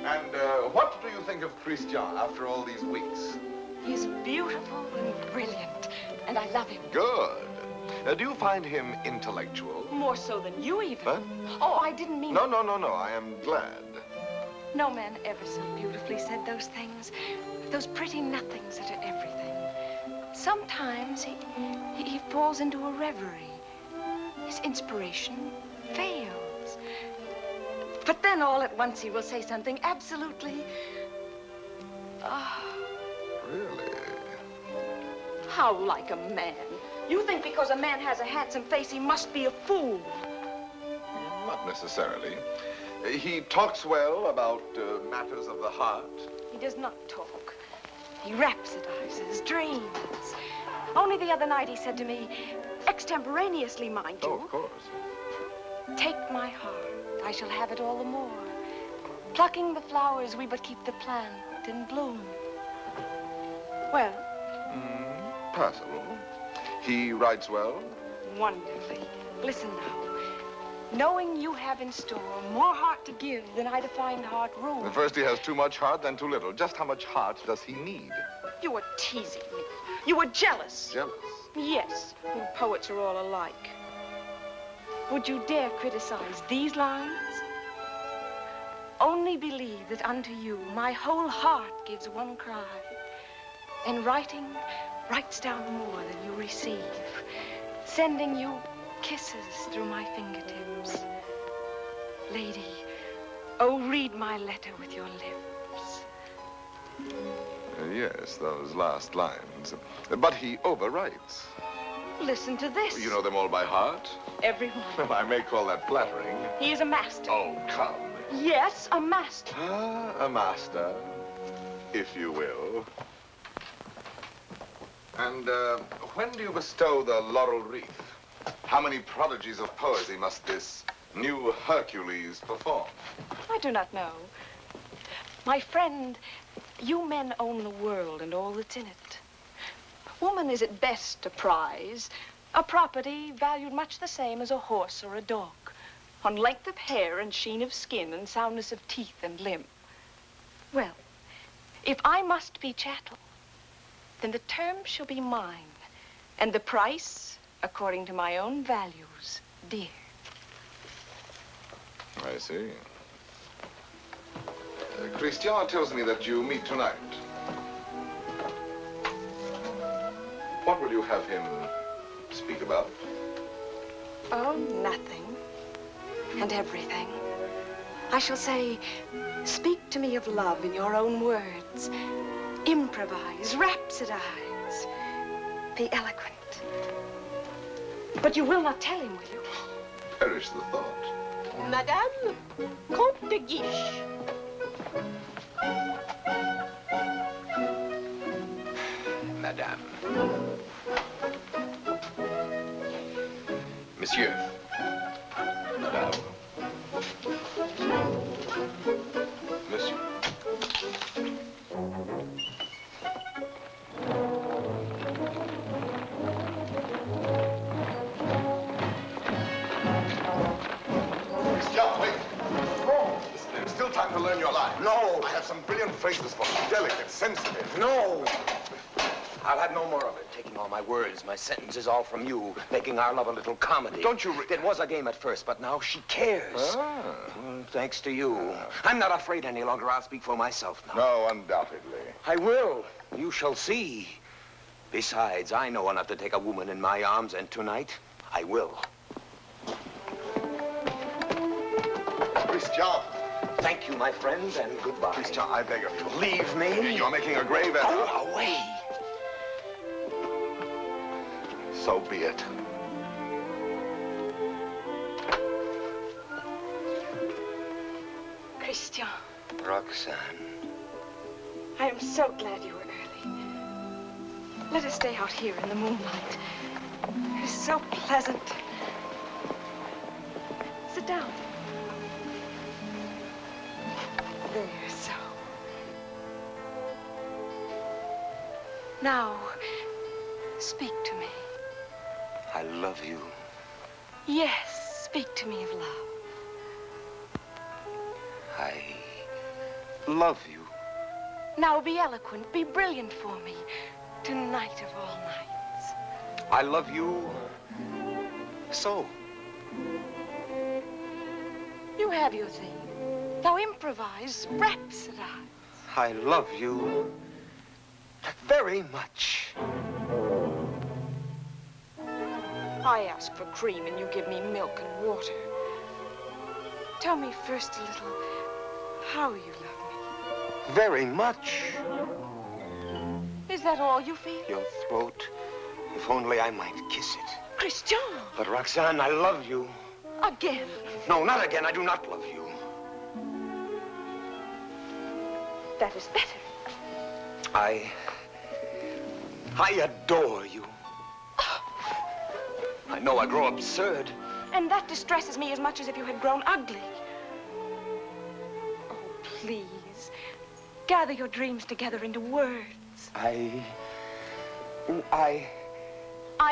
And what do you think of Christian after all these weeks? He's beautiful and brilliant, and I love him. Good. Do you find him intellectual? More so than you, even. Huh? Oh, I didn't mean... No. I am glad. No man ever so beautifully said those things. Those pretty nothings that are everything. Sometimes he falls into a reverie. His inspiration fails. But then all at once he will say something absolutely... Really? How like a man. You think because a man has a handsome face, he must be a fool. Not necessarily. He talks well about matters of the heart. He does not talk. He rhapsodizes, dreams. Only the other night he said to me, Extemporaneously, mind you. Oh, of course. Take my heart, I shall have it all the more. Plucking the flowers, we but keep the plant in bloom. Well? Passable. He writes well? Wonderfully. Listen now. Knowing you have in store more heart to give than I to find heart room. First, he has too much heart, then too little. Just how much heart does he need? You were teasing me. You were jealous. Jealous? Yes. You poets are all alike. Would you dare criticize these lines? Only believe that unto you my whole heart gives one cry. And writing writes down more than you receive, sending you kisses through my fingertips. Lady, oh, read my letter with your lips. Yes, those last lines. But he overwrites. Listen to this. You know them all by heart? Every one. Well, I may call that flattering. He is a master. Oh, come. Yes, a master. Ah, a master, if you will. And when do you bestow the laurel wreath? How many prodigies of poesy must this new Hercules perform? I do not know. My friend, you men own the world and all that's in it. Woman is at best a prize, a property valued much the same as a horse or a dog, on length of hair and sheen of skin and soundness of teeth and limb. Well, if I must be chattel, then the term shall be mine, and the price, according to my own values, dear. I see. Christian tells me that you meet tonight. What will you have him speak about? Oh, nothing. And everything. I shall say, speak to me of love in your own words. Improvise, rhapsodize. Be eloquent. But you will not tell him, will you? Perish the thought. Madame, Comte de Guiche. Madame. Monsieur. Madame. Monsieur. Christian, wait. No. Listen, there's still time to learn your line. No. I have some brilliant phrases for you. Delicate, sensitive. No. I'll have no more of it. Taking all my words, my sentences, all from you, making our love a little comedy. Don't you... It was a game at first, but now she cares. Thanks to you. I'm not afraid any longer. I'll speak for myself now. No, undoubtedly. I will. You shall see. Besides, I know enough to take a woman in my arms, and tonight, I will. Christian. Thank you, my friend, and goodbye. Christian, I beg of you. Leave me. You're making a grave error. Go away. So be it. Christian, Roxanne. I am so glad you were early. Let us stay out here in the moonlight. It is so pleasant. Sit down. There, so. Now, speak to me. I love you. Yes, speak to me of love. I love you. Now be eloquent, be brilliant for me. Tonight of all nights. I love you so. You have your thing. Now improvise, rhapsodize. I love you very much. I ask for cream and you give me milk and water. Tell me first a little how you love me. Very much. Is that all you feel? Your throat. If only I might kiss it. Christian! But Roxanne, I love you. Again. No, not again. I do not love you. That is better. I adore you. I know I grow absurd. And that distresses me as much as if you had grown ugly. Oh, please. Gather your dreams together into words. I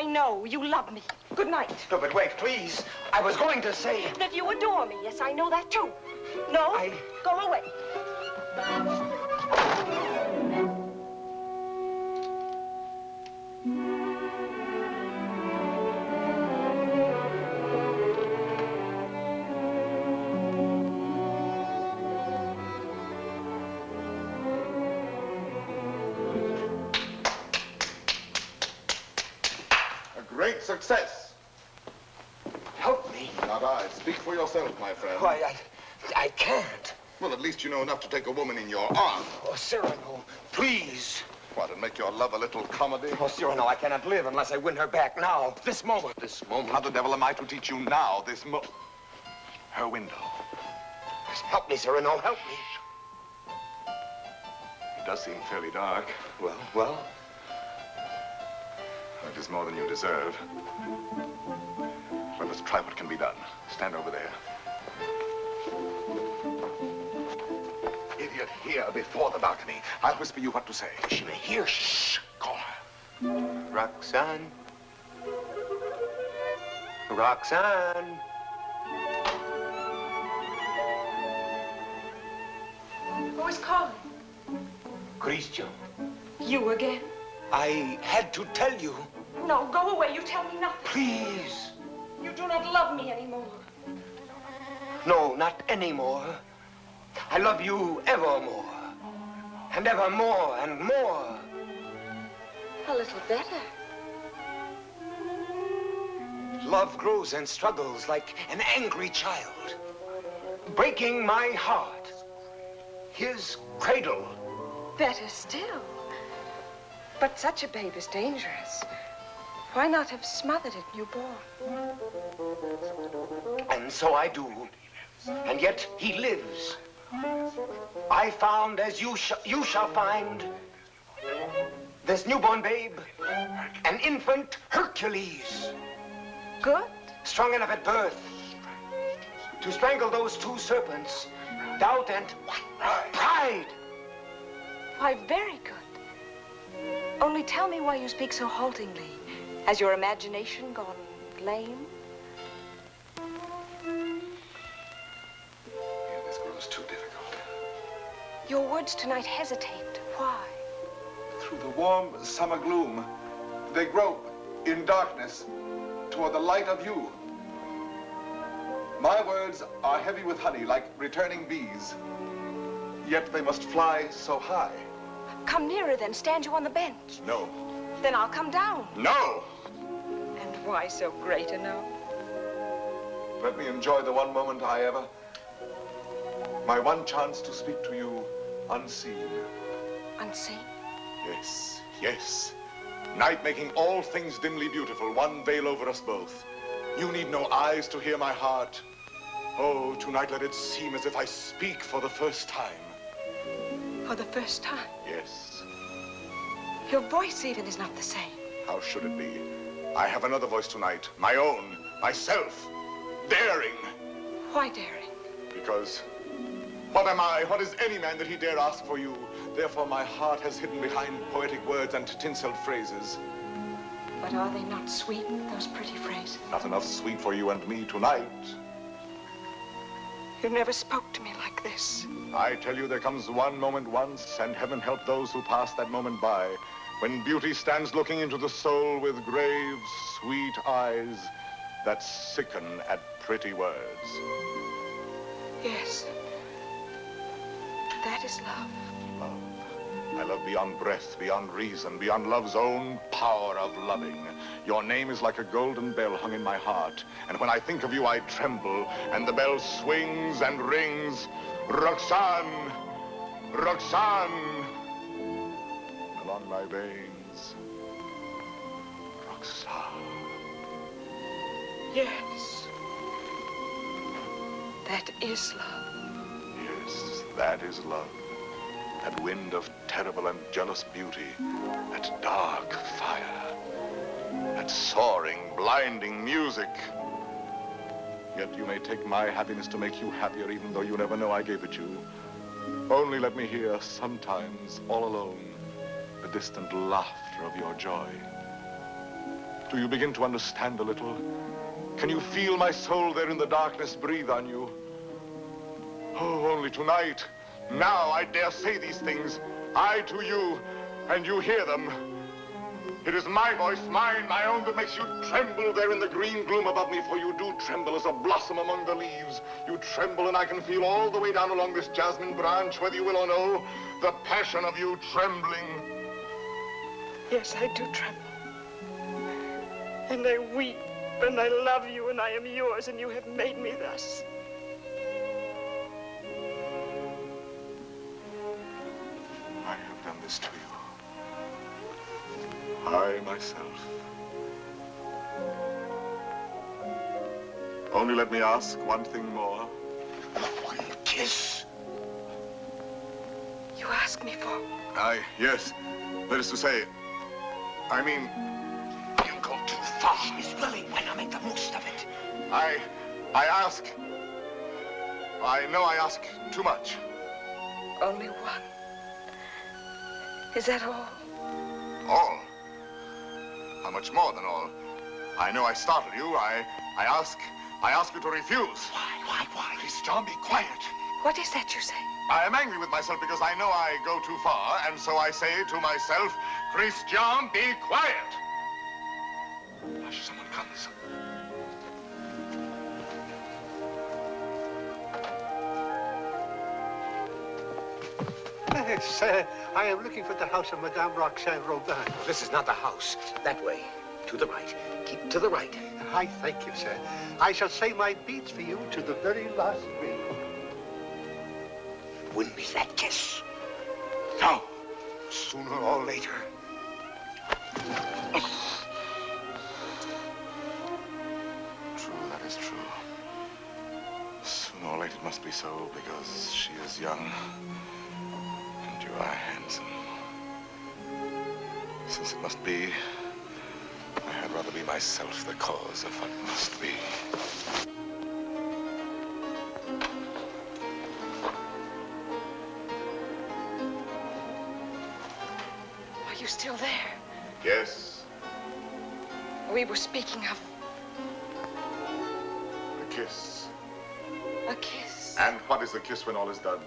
know you love me. Good night. No, but wait, please. I was going to say... That you adore me. Yes, I know that too. No, go away. Great success. Help me. Not I. Speak for yourself, my friend. Why, I can't. Well, at least you know enough to take a woman in your arms. Oh, Cyrano, please. What, and make your love a little comedy? Oh, Cyrano, I cannot live unless I win her back now. This moment. This moment. How the devil am I to teach you now, this her window? Help me, Cyrano, help me. It does seem fairly dark. Well? It is more than you deserve. Well, let's try what can be done. Stand over there. Idiot, here before the balcony. I'll whisper you what to say. She may hear. Shh. Call her. Roxanne. Roxanne. Who is calling? Christian. You again? I had to tell you. No, go away. You tell me nothing. Please. You do not love me anymore. No, not anymore. I love you evermore. And evermore and more. A little better. Love grows and struggles like an angry child, breaking my heart. His cradle. Better still. But such a babe is dangerous. Why not have smothered it newborn? And so I do. And yet he lives. I found, as you shall find, this newborn babe, an infant Hercules. Good. Strong enough at birth to strangle those two serpents, doubt and pride. Why, very good. Only tell me why you speak so haltingly. Has your imagination gone lame? This grows too difficult. Your words tonight hesitate. Why? Through the warm summer gloom, they grope in darkness toward the light of you. My words are heavy with honey, like returning bees. Yet they must fly so high. Come nearer then. Stand you on the bench. No. Then I'll come down. No! And why so great a no? Let me enjoy the one moment I ever... My one chance to speak to you unseen. Unseen? Yes, yes. Night making all things dimly beautiful, one veil over us both. You need no eyes to hear my heart. Oh, tonight let it seem as if I speak for the first time. For the first time? Yes. Your voice even is not the same. How should it be? I have another voice tonight, my own, myself, daring. Why daring? Because what am I? What is any man that he dare ask for you? Therefore my heart has hidden behind poetic words and tinseled phrases. But are they not sweet, those pretty phrases? Not enough sweet for you and me tonight. You never spoke to me like this. I tell you, there comes one moment once, and heaven help those who pass that moment by, when beauty stands looking into the soul with grave, sweet eyes that sicken at pretty words. Yes. That is love. Love. I love beyond breath, beyond reason, beyond love's own power of loving. Your name is like a golden bell hung in my heart, and when I think of you, I tremble, and the bell swings and rings. Roxanne! Roxanne! Along my veins. Roxanne. Yes. That is love. Yes, that is love. That wind of terrible and jealous beauty. That dark fire. that soaring, blinding music. Yet you may take my happiness to make you happier, even though you never know I gave it you. Only let me hear, sometimes, all alone, the distant laughter of your joy. Do you begin to understand a little? Can you feel my soul there in the darkness breathe on you? Oh, only tonight, now I dare say these things. I to you, and you hear them. It is my voice, mine, my own, that makes you tremble there in the green gloom above me, for you do tremble as a blossom among the leaves. You tremble, and I can feel all the way down along this jasmine branch, whether you will or no, the passion of you trembling. Yes, I do tremble. And I weep, and I love you, and I am yours, and you have made me thus. I have done this to you. I myself. Only let me ask one thing more. One kiss. You ask me for? Yes. That is to say, I mean... You go too far, Miss Lily. Why not make the most of it? I ask... I know I ask too much. Only one. Is that all? All? How much more than all? I know I startle you. I ask you to refuse. Why? Christian, be quiet. What is that you say? I am angry with myself because I know I go too far, and so I say to myself, Christian, be quiet. Hush, someone comes. Yes, I am looking for the house of Madame Roxanne Robin. This is not the house. That way. To the right. Keep to the right. I thank you, sir. I shall say my beads for you to the very last ring. Win me that kiss. No. Sooner or later. True, that is true. Sooner or later it must be so, because she is young. And you are handsome. Since it must be, I had rather be myself the cause of what must be. Are you still there? Yes, We were speaking of a kiss. a kiss. And what is a kiss when all is done?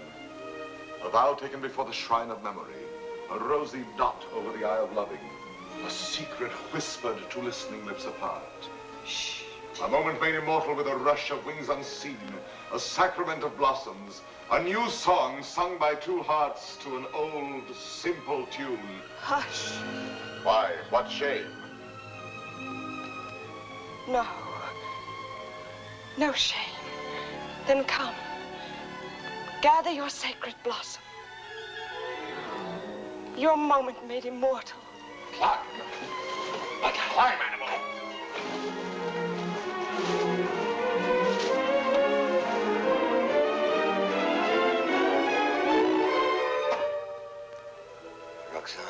A vow taken before the shrine of memory. A rosy dot over the eye of loving. A secret whispered to listening lips apart. Shh. A moment made immortal with a rush of wings unseen. A sacrament of blossoms. A new song sung by two hearts to an old, simple tune. Hush. Why? What shame? No. No shame. Then come. Gather your sacred blossom. Your moment made immortal. Climb. Like a climb animal. Roxanne.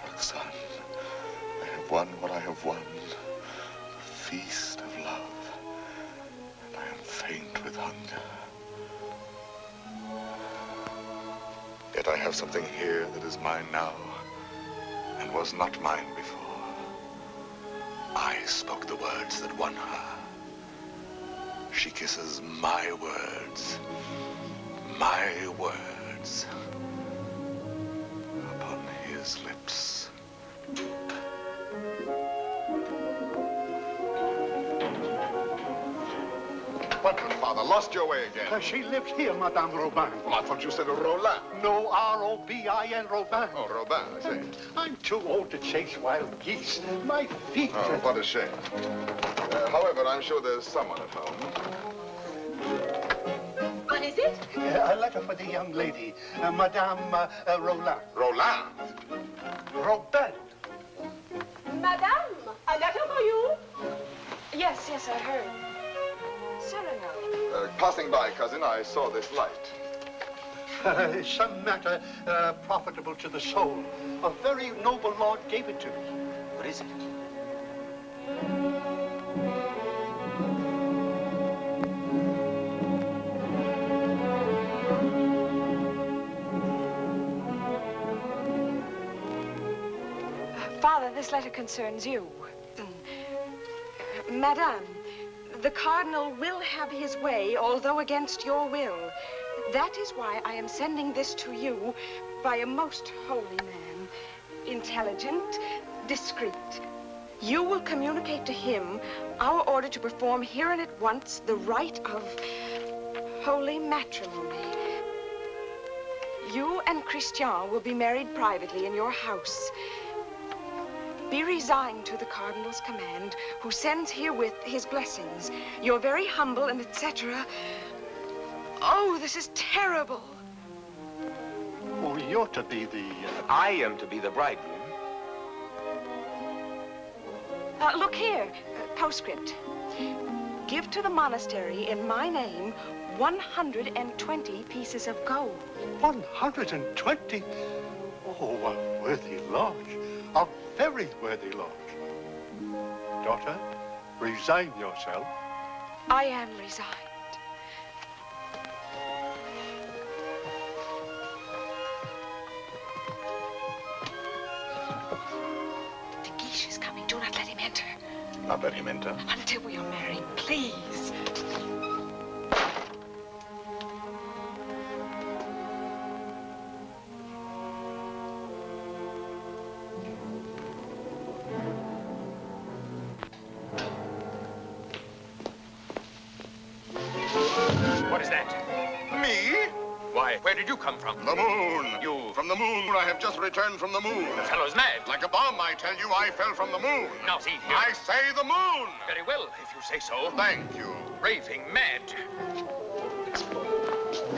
Roxanne, I have won what I have won. The feast of love. And I am faint with hunger. Yet I have something here that is mine now, and was not mine before. I spoke the words that won her. She kisses my words. My words. Upon his lips. What, good father? Lost your way again? She lives here, Madame Robin. Well, I thought you said Roland. No, R-O-B-I-N, Robin. Oh, Robin, I see. I'm too old to chase wild geese. My feet... Oh, what a shame. However, I'm sure there's someone at home. What is it? A letter for the young lady, Madame Roland. Roland? Robin. Madame, a letter for you. Yes, yes, I heard. Cyrano. Passing by, cousin, I saw this light. Some matter profitable to the soul. A very noble lord gave it to me. What is it? Father, this letter concerns you. Madame, the Cardinal will have his way, although against your will. That is why I am sending this to you by a most holy man. Intelligent, discreet. You will communicate to him our order to perform here and at once the rite of holy matrimony. You and Christian will be married privately in your house. Be resigned to the Cardinal's command, who sends herewith his blessings. You're very humble and etc. Oh, this is terrible. Oh, you're to be the... I am to be the bridegroom. Look here, postscript. Give to the monastery in my name 120 pieces of gold. 120? Oh, a worthy lodge. A very worthy lodge. Daughter, resign yourself. I am resigned. The Guiche is coming. Do not let him enter. Not let him enter. Until we are married, please. What is that? Me? Why, where did you come from? The moon. You... From the moon. I have just returned from the moon. The fellow's mad. Like a bomb, I tell you, I fell from the moon. Now, see here. I say the moon. Very well, if you say so. Thank you. Raving mad.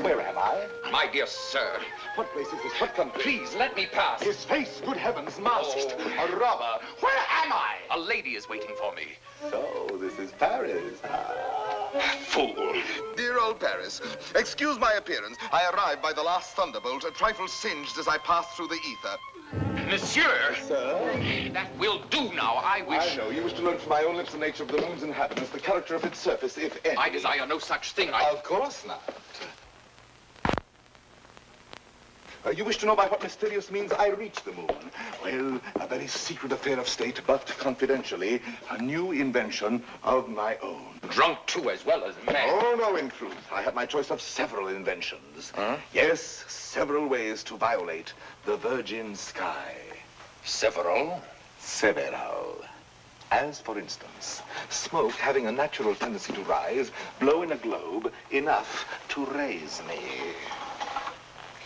Where am I? My dear sir. What place is this? What country? Please, let me pass. His face, good heavens, masked. Oh. A robber. Where am I? A lady is waiting for me. So, this is Paris. Fool. Dear old Paris, excuse my appearance. I arrived by the last thunderbolt, a trifle singed as I passed through the ether. Monsieur. Sir? That will do now. I wish... I know. You wish to learn from my own lips the nature of the moon's inhabitants, the character of its surface, if any. I desire no such thing. Of course not. You wish to know by what mysterious means I reached the moon? Well, a very secret affair of state, but confidentially, a new invention of my own. Drunk, too, as well as mad. Oh, no, in truth. I have my choice of several inventions. Huh? Yes, several ways to violate the virgin sky. Several? Several. As, for instance, smoke having a natural tendency to rise, blow in a globe enough to raise me.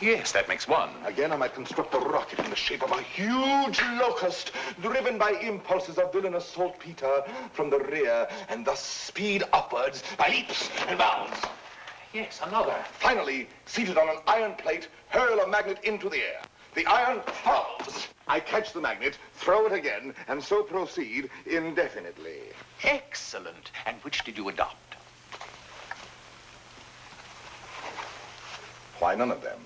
Yes, that makes one. Again, I might construct a rocket in the shape of a huge locust, driven by impulses of villainous saltpeter from the rear, and thus speed upwards by leaps and bounds. Yes, another. Finally, seated on an iron plate, hurl a magnet into the air. The iron falls. I catch the magnet, throw it again, and so proceed indefinitely. Excellent. And which did you adopt? Why, none of them.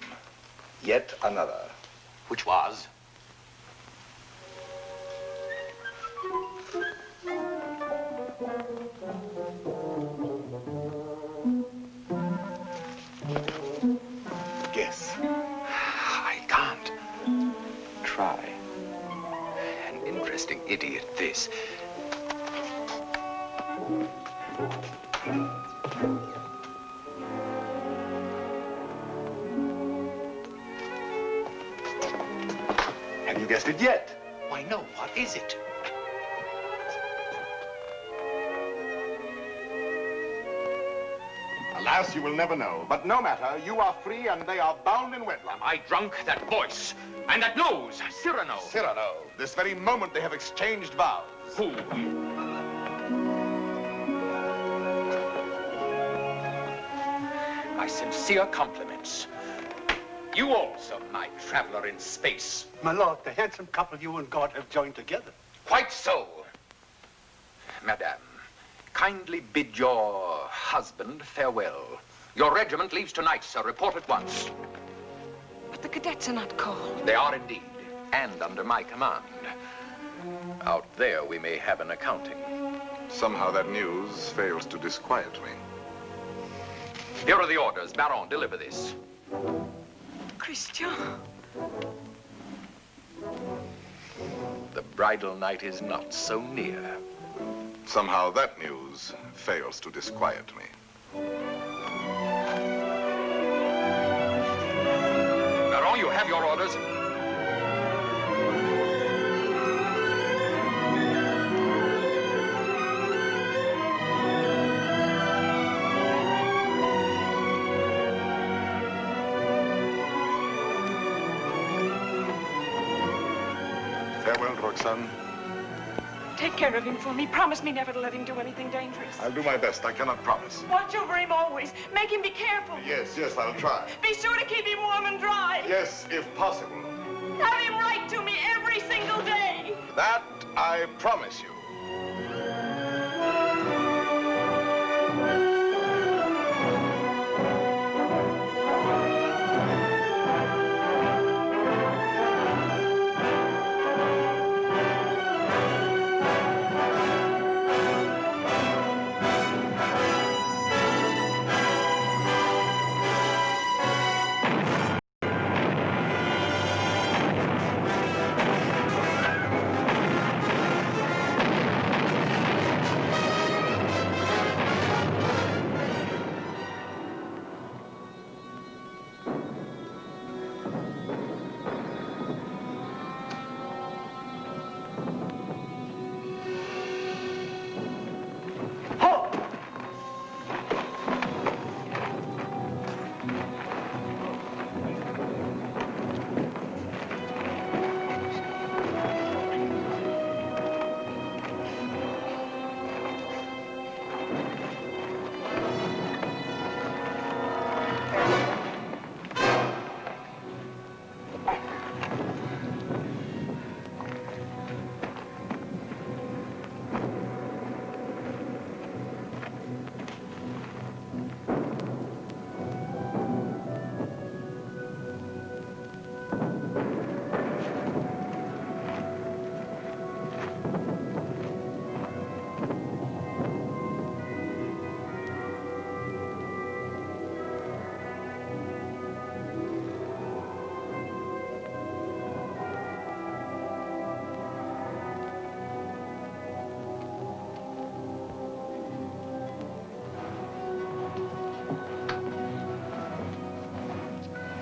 Yet another. Which was? Guess. I can't. Try. An interesting idiot, this. Have you guessed it yet? Why, no. What is it? Alas, you will never know. But no matter, you are free and they are bound in wedlock. Am I drunk? That voice. And that nose. Cyrano. Cyrano. This very moment they have exchanged vows. Who? My sincere compliments. You also, my traveler in space. My lord, the handsome couple you and God have joined together. Quite so. Madame, kindly bid your husband farewell. Your regiment leaves tonight, sir. Report at once. But the cadets are not called. They are indeed, and under my command. Out there, we may have an accounting. Somehow that news fails to disquiet me. Here are the orders. Baron, deliver this. Christian. The bridal night is not so near. Somehow that news fails to disquiet me. Baron, you have your orders. Farewell, Roxanne. Take care of him for me. Promise me never to let him do anything dangerous. I'll do my best. I cannot promise. Watch over him always. Make him be careful. Yes, I'll try. Be sure to keep him warm and dry. Yes, if possible. Have him write to me every single day. That I promise you.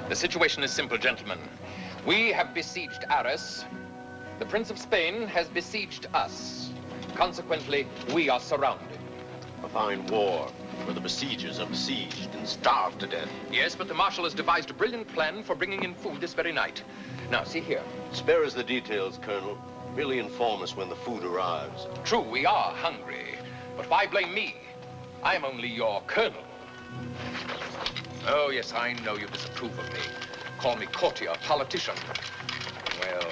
The situation is simple, gentlemen. We have besieged Arras. The Prince of Spain has besieged us. Consequently, we are surrounded. A fine war, where the besiegers are besieged and starved to death. Yes, but the Marshal has devised a brilliant plan for bringing in food this very night. Now, see here. Spare us the details, Colonel. Merely inform us when the food arrives. True, we are hungry. But why blame me? I am only your colonel. Oh, yes, I know you disapprove of me. Call me courtier, politician. Well,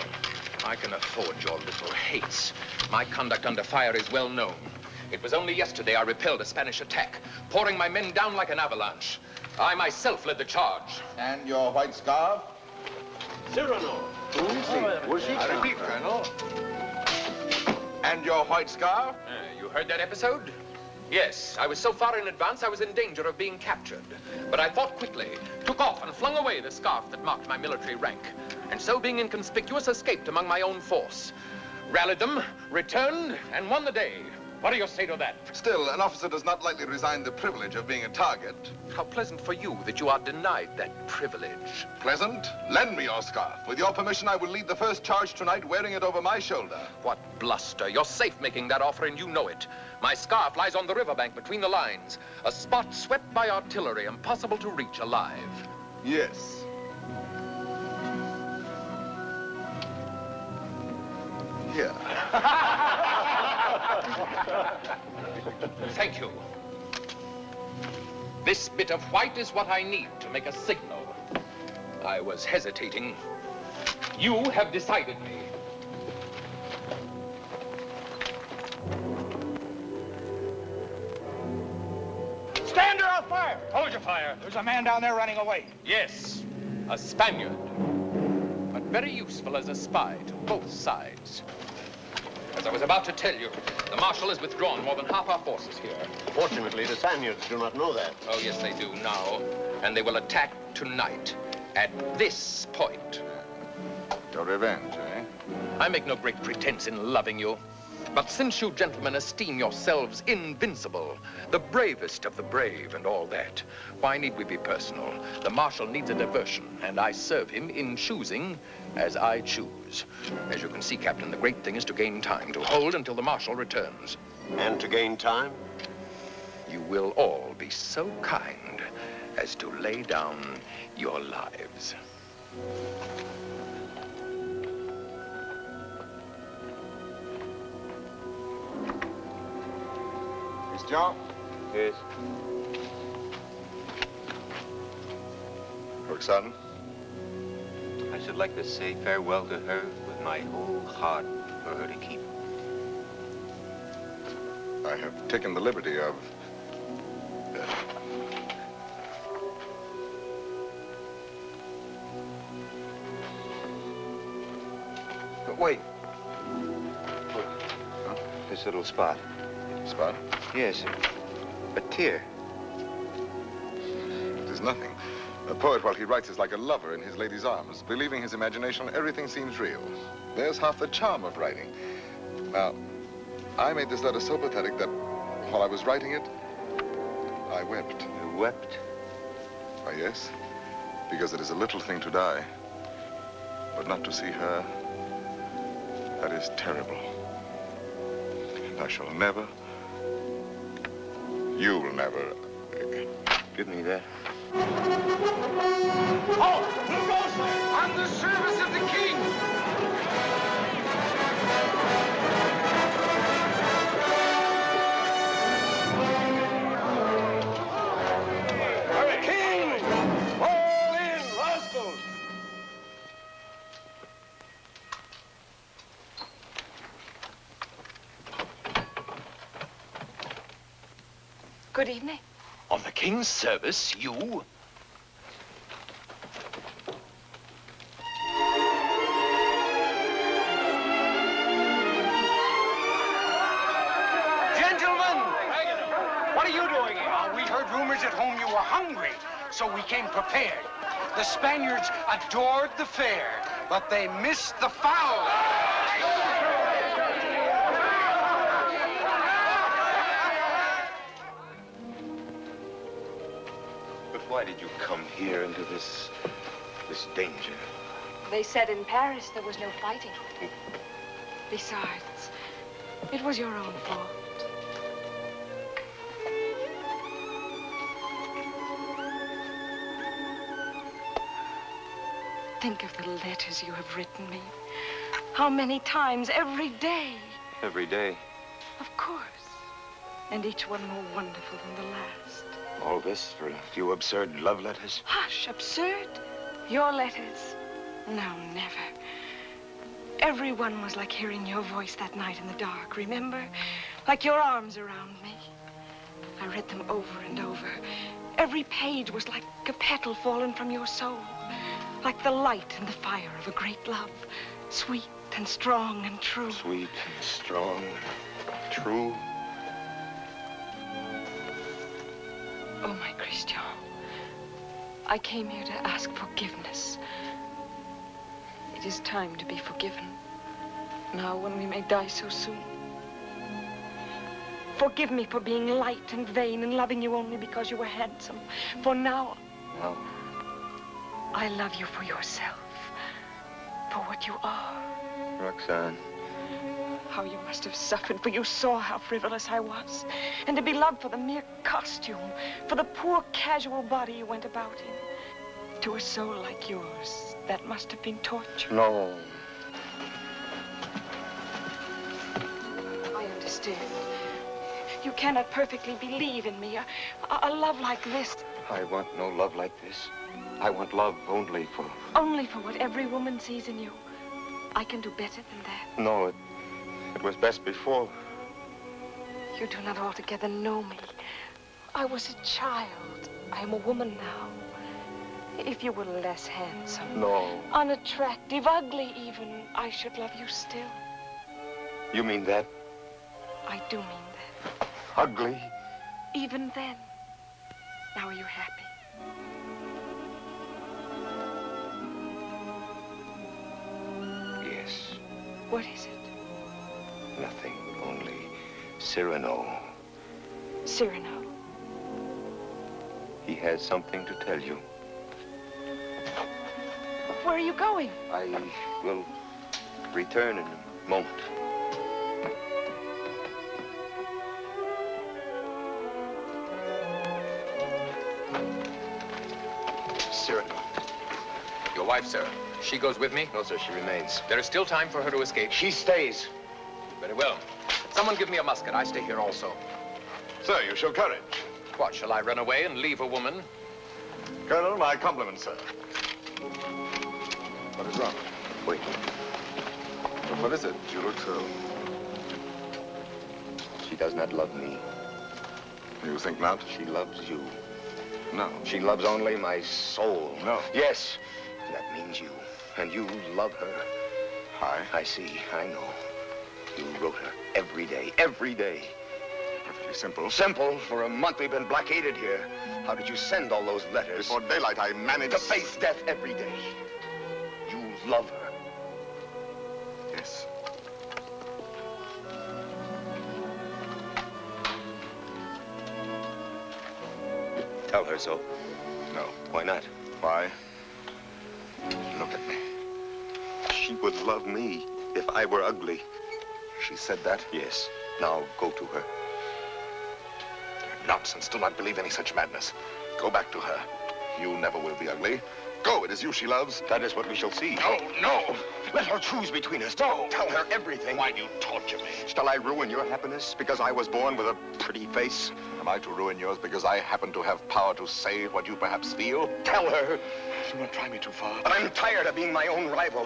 I can afford your little hates. My conduct under fire is well known. It was only yesterday I repelled a Spanish attack, pouring my men down like an avalanche. I myself led the charge. And your white scarf? Cyrano. I repeat, Colonel. And your white scarf? You heard that episode? Yes, I was so far in advance I was in danger of being captured. But I thought quickly, took off and flung away the scarf that marked my military rank. And so being inconspicuous, escaped among my own force. Rallied them, returned, and won the day. What do you say to that? Still, an officer does not lightly resign the privilege of being a target. How pleasant for you that you are denied that privilege. Pleasant? Lend me your scarf. With your permission, I will lead the first charge tonight wearing it over my shoulder. What bluster. You're safe making that offer, and you know it. My scarf lies on the riverbank between the lines, a spot swept by artillery, impossible to reach alive. Yes. Here. Thank you. This bit of white is what I need to make a signal. I was hesitating. You have decided me. fire! Hold your fire. There's a man down there running away. Yes, a Spaniard. But very useful as a spy to both sides. As I was about to tell you, the Marshal has withdrawn more than half our forces here. Fortunately, the Spaniards do not know that. Oh, yes, they do now. And they will attack tonight at this point. Your revenge, eh? I make no great pretense in loving you. But since you gentlemen esteem yourselves invincible, the bravest of the brave and all that, why need we be personal? The Marshal needs a diversion, and I serve him in choosing as I choose. As you can see, Captain, the great thing is to gain time, to hold until the Marshal returns. And to gain time? You will all be so kind as to lay down your lives. John? Yes. Roxanne? I should like to say farewell to her with my whole heart for her to keep. I have taken the liberty of... But wait. Look. Huh? This little spot. Spot? Yes, a tear. It is nothing. A poet, while he writes, is like a lover in his lady's arms. Believing his imagination, everything seems real. There's half the charm of writing. Now, I made this letter so pathetic that while I was writing it, I wept. You wept? Why, yes, because it is a little thing to die. But not to see her, that is terrible. And I shall never... You will never... Give me that. Oh, who goes there? On the service of the king! King! Fall in, rascals! Good evening. On the king's service, you? Gentlemen, what are you doing here? We heard rumors at home you were hungry, so we came prepared. The Spaniards adored the fare, but they missed the fowl. But why did you come here into this danger? They said in Paris there was no fighting. Besides, it was your own fault. Think of the letters you have written me. How many times every day? Every day. Of course. And each one more wonderful than the last. All this for a few absurd love letters? Hush, absurd? Your letters? No, never. Every one was like hearing your voice that night in the dark, remember? Like your arms around me. I read them over and over. Every page was like a petal fallen from your soul. Like the light and the fire of a great love. Sweet and strong and true. Sweet and strong, true. Oh, my Christian. I came here to ask forgiveness. It is time to be forgiven. Now, when we may die so soon. Forgive me for being light and vain and loving you only because you were handsome. For now, No. I love you for yourself. For what you are. Roxanne. How you must have suffered, for you saw how frivolous I was. And to be loved for the mere costume, for the poor casual body you went about in. To a soul like yours, that must have been torture. No. I understand. You cannot perfectly believe in me. A love like this. I want no love like this. I want love only for... Only for what every woman sees in you. I can do better than that. No, it was best before. You do not altogether know me. I was a child. I am a woman now. If you were less handsome, No. unattractive, ugly even, I should love you still. You mean that? I do mean that. Ugly? Even then. Now are you happy? Yes. What is it? Nothing. Only Cyrano. Cyrano. He has something to tell you. Where are you going? I will return in a moment. Cyrano. Your wife, sir. She goes with me? No, sir, she remains. There is still time for her to escape. She stays. Very well. Someone give me a musket. I stay here also. Sir, you show courage. What, shall I run away and leave a woman? Colonel, my compliments, sir. What is wrong? Wait. What is it? You look so... She does not love me. You think not? She loves you. No. She loves only my soul. No. Yes. That means you. And you love her. I see. I know. You wrote her every day. Every day. Perfectly simple. Simple. For a month we've been blockaded here. How did you send all those letters? Before daylight, I managed... To face death every day. You love her. Yes. Tell her so. No. Why not? Why? Look at me. She would love me if I were ugly. She said that? Yes. Now go to her. Nonsense. Do not believe any such madness. Go back to her. You never will be ugly. Go. It is you she loves. That is what we shall see. No, no. Let her choose between us. Don't tell her everything. Why do you torture me? Shall I ruin your happiness because I was born with a pretty face? Am I to ruin yours because I happen to have power to say what you perhaps feel? Tell her. Do not try me too far. But I'm tired of being my own rival.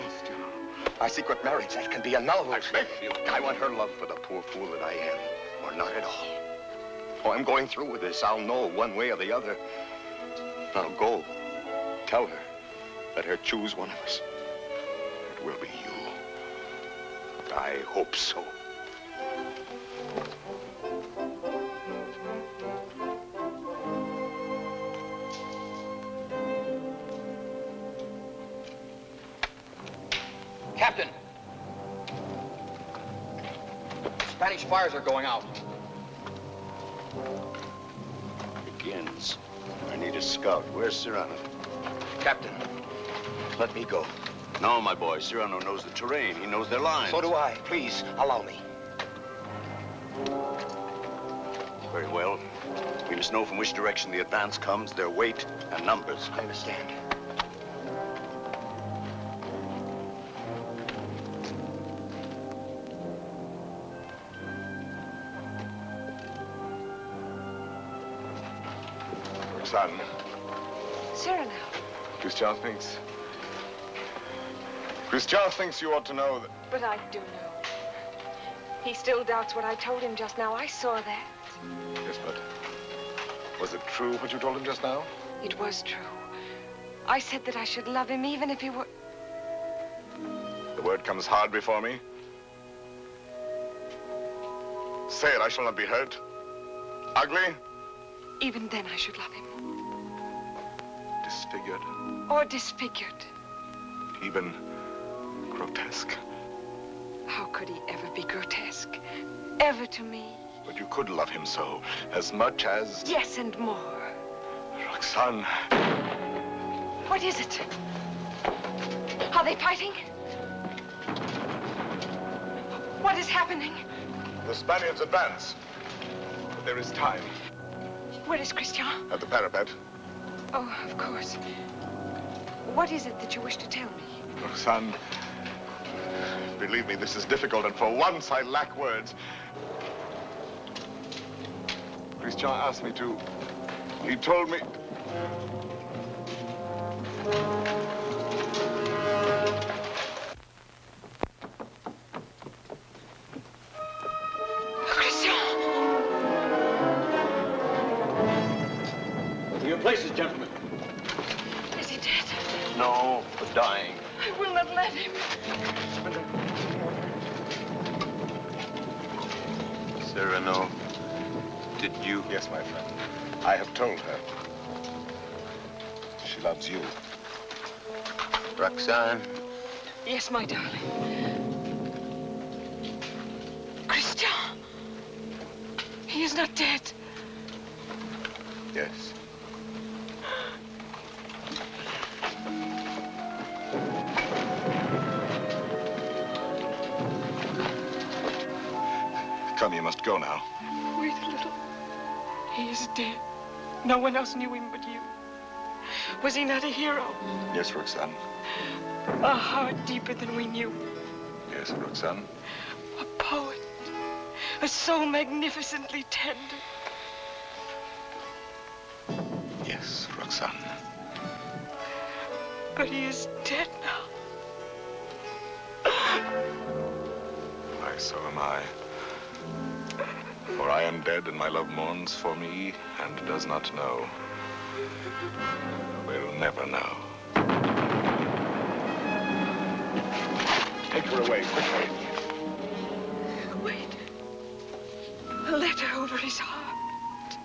Our secret marriage, that can be annulled. I beg you. I want her love for the poor fool that I am, or not at all. Oh, I'm going through with this. I'll know one way or the other. Now go. Tell her. Let her choose one of us. It will be you. I hope so. Captain! Spanish fires are going out. Begins. I need a scout. Where's Cyrano? Captain. Let me go. No, my boy. Cyrano knows the terrain. He knows their lines. So do I. Please, allow me. Very well. We must know from which direction the advance comes, their weight and numbers. I understand. Son. Cyrano. Christian thinks... Christian thinks you ought to know that... But I do know. He still doubts what I told him just now. I saw that. Yes, but... Was it true what you told him just now? It was true. I said that I should love him even if he were... The word comes hard before me. Say it, I shall not be hurt. Ugly? Even then I should love him. Disfigured? Or disfigured. Even grotesque? How could he ever be grotesque? Ever to me? But you could love him so, as much as... Yes, and more. Roxanne. What is it? Are they fighting? What is happening? The Spaniards advance. But there is time. Where is Christian? At the parapet. Oh, of course. What is it that you wish to tell me? Roxanne, believe me, this is difficult, and for once I lack words. Christian asked me to. He told me... To your places. Cyrano, did you? Yes, my friend. I have told her. She loves you. Roxanne? Yes, my darling. Christian! He is not dead. Yes. Come, you must go now. Wait a little. He is dead. No one else knew him but you. Was he not a hero? Yes, Roxanne. A heart deeper than we knew. Yes, Roxanne. A poet. A soul magnificently tender. Yes, Roxanne. But he is dead now. Why, so am I. For I am dead, and my love mourns for me, and does not know. Will never know. Take her away, quickly. Wait. A letter over his heart.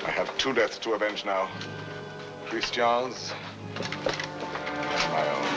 I have two deaths to avenge now. Christian's and my own.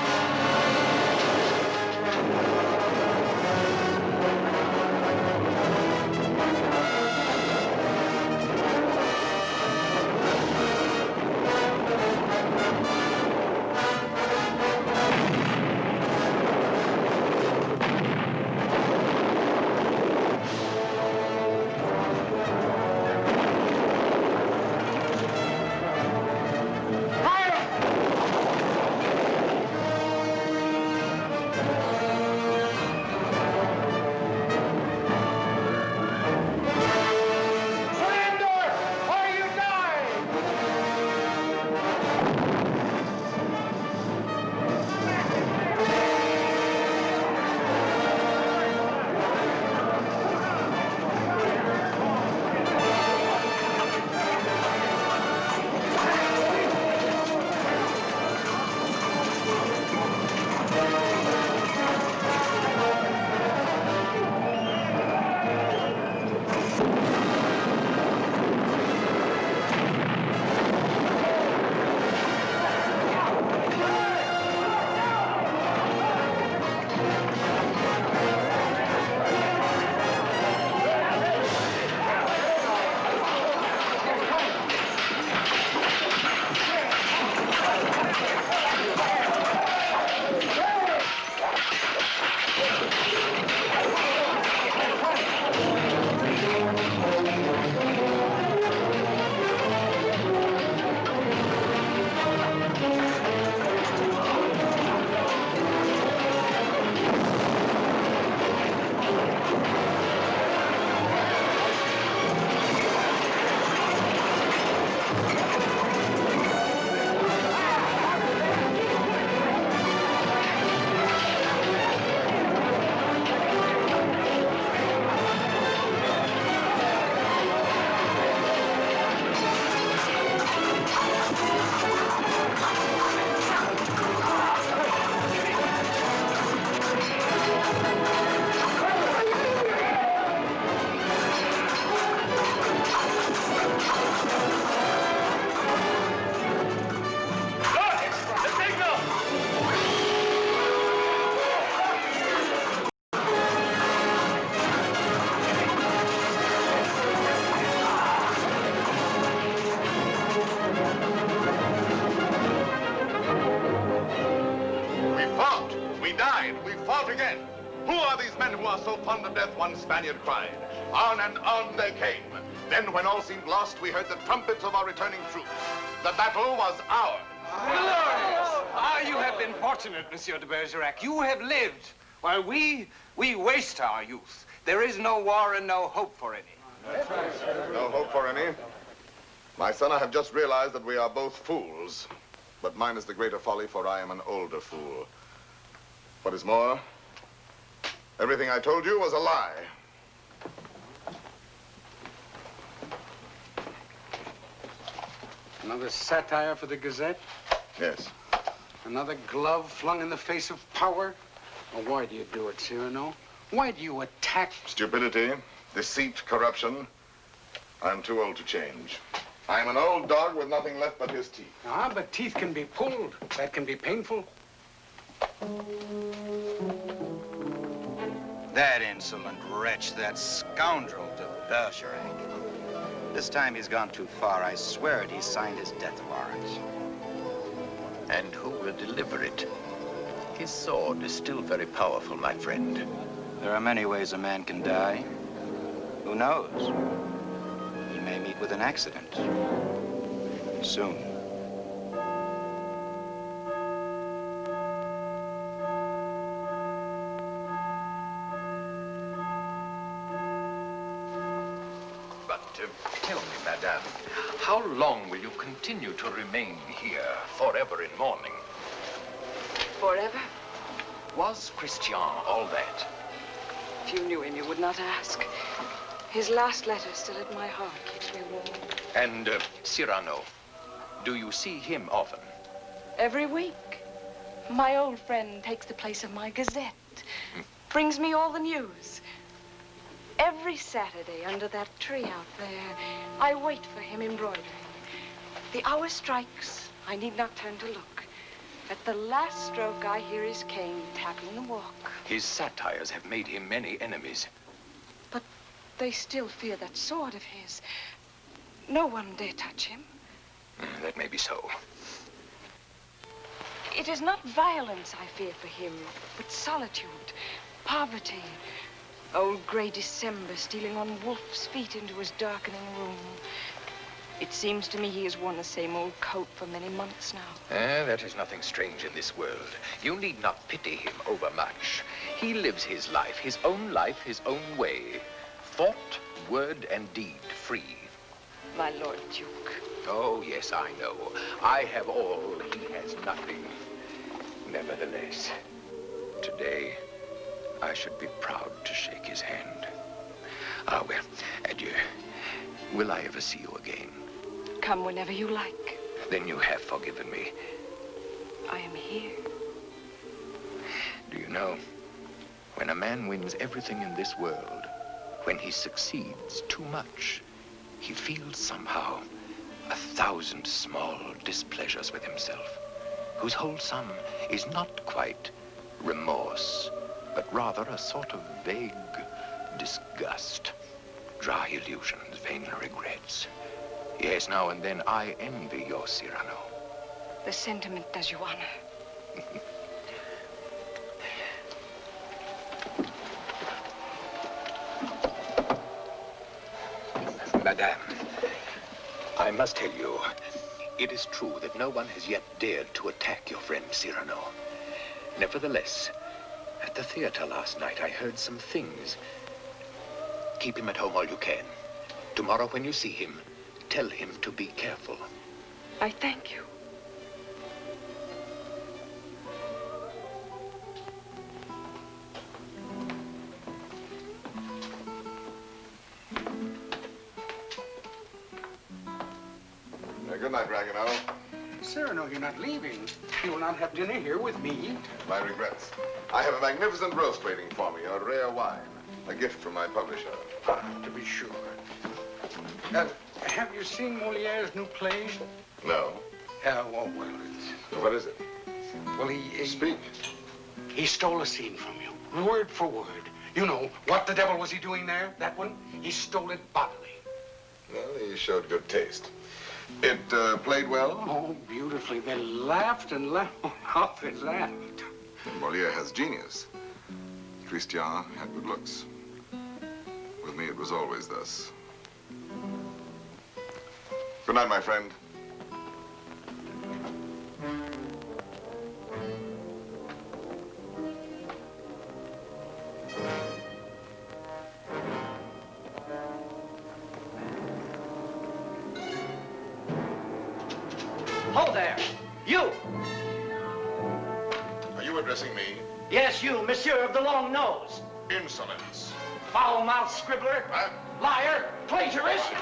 One Spaniard cried. On and on they came. Then, when all seemed lost, we heard the trumpets of our returning troops. The battle was ours. Glorious! Ah, you have been fortunate, Monsieur de Bergerac. You have lived, while we waste our youth. There is no war and no hope for any. No hope for any? My son, I have just realized that we are both fools. But mine is the greater folly, for I am an older fool. What is more, everything I told you was a lie. Another satire for the Gazette? Yes. Another glove flung in the face of power? Well, why do you do it, Cyrano? Why do you attack... Stupidity, deceit, corruption. I'm too old to change. I'm an old dog with nothing left but his teeth. Ah, but teeth can be pulled. That can be painful. That insolent wretch, that scoundrel de Bergerac. This time he's gone too far. I swear it, he signed his death warrant. And who will deliver it? His sword is still very powerful, my friend. There are many ways a man can die. Who knows? He may meet with an accident. Soon. But tell me, madame, how long will you continue to remain here, forever in mourning? Forever? Was Christian all that? If you knew him, you would not ask. His last letter still at my heart keeps me warm. And Cyrano, do you see him often? Every week. My old friend takes the place of my Gazette. Brings me all the news. Every Saturday under that tree out there, I wait for him embroidering. The hour strikes. I need not turn to look. At the last stroke, I hear his cane tapping the walk. His satires have made him many enemies. But they still fear that sword of his. No one dare touch him. That may be so. It is not violence I fear for him, but solitude, poverty. Old gray December stealing on wolf's feet into his darkening room. It seems to me he has worn the same old coat for many months now. That is nothing strange in this world. You need not pity him overmuch. He lives his life, his own way. Thought, word, and deed free. My Lord Duke. Oh, yes, I know. I have all, he has nothing. Nevertheless, today, I should be proud to shake his hand. Ah, well, adieu. Will I ever see you again? Come whenever you like. Then you have forgiven me. I am here. Do you know, when a man wins everything in this world, when he succeeds too much, he feels somehow 1,000 small displeasures with himself, whose whole sum is not quite remorse, but rather a sort of vague disgust, dry illusions, vain regrets. Yes, now and then I envy your Cyrano. The sentiment does you honor. Madame, I must tell you, it is true that no one has yet dared to attack your friend Cyrano. Nevertheless, at the theater last night, I heard some things. Keep him at home all you can. Tomorrow when you see him, tell him to be careful. I thank you. Good night, Ragueneau. Cyrano, you're not leaving. You will not have dinner here with me. My regrets. I have a magnificent roast waiting for me, a rare wine. A gift from my publisher. Ah, to be sure. Have you seen Moliere's new play? No. Oh, well, it's... What is it? Well, he... Speak. He stole a scene from you, word for word. You know, what the devil was he doing there? That one? He stole it bodily. Well, he showed good taste. It played well? Oh, beautifully. They laughed and laughed. How they laughed. Moliere has genius. Christian had good looks. With me, it was always thus. Good night, my friend. Hold there. You! Are you addressing me? Yes, you, monsieur of the long nose. Insolence. Foul-mouthed scribbler. Liar. Plagiarist.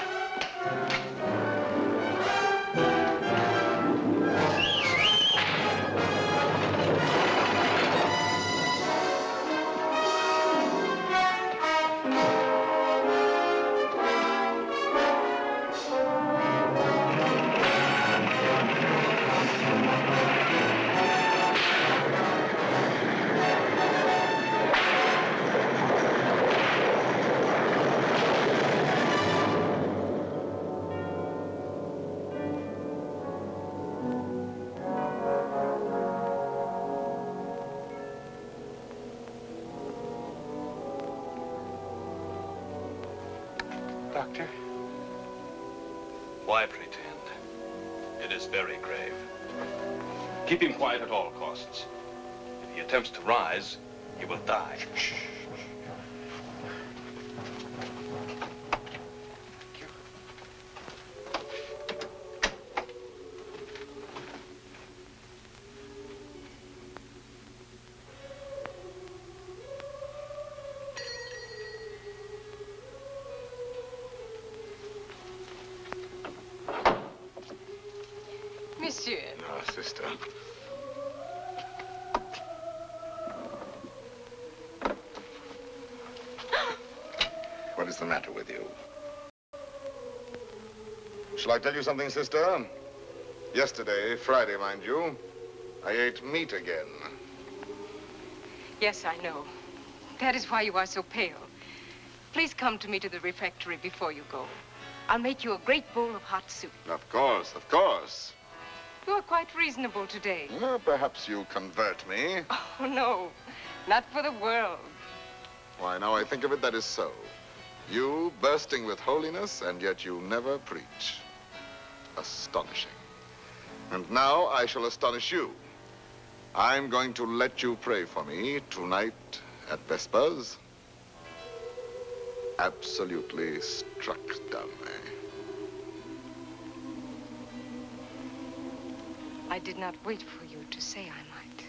Doctor? Why pretend? It is very grave. Keep him quiet at all costs. If he attempts to rise, he will die. Monsieur. No, sister. What is the matter with you? Shall I tell you something, sister? Yesterday, Friday, mind you, I ate meat again. Yes, I know. That is why you are so pale. Please come to me to the refectory before you go. I'll make you a great bowl of hot soup. Of course, of course. You are quite reasonable today. Well, perhaps you convert me. Oh, no. Not for the world. Why, now I think of it, that is so. You bursting with holiness, and yet you never preach. Astonishing. And now I shall astonish you. I'm going to let you pray for me tonight at Vespers. Absolutely struck dumb, eh? I did not wait for you to say I might.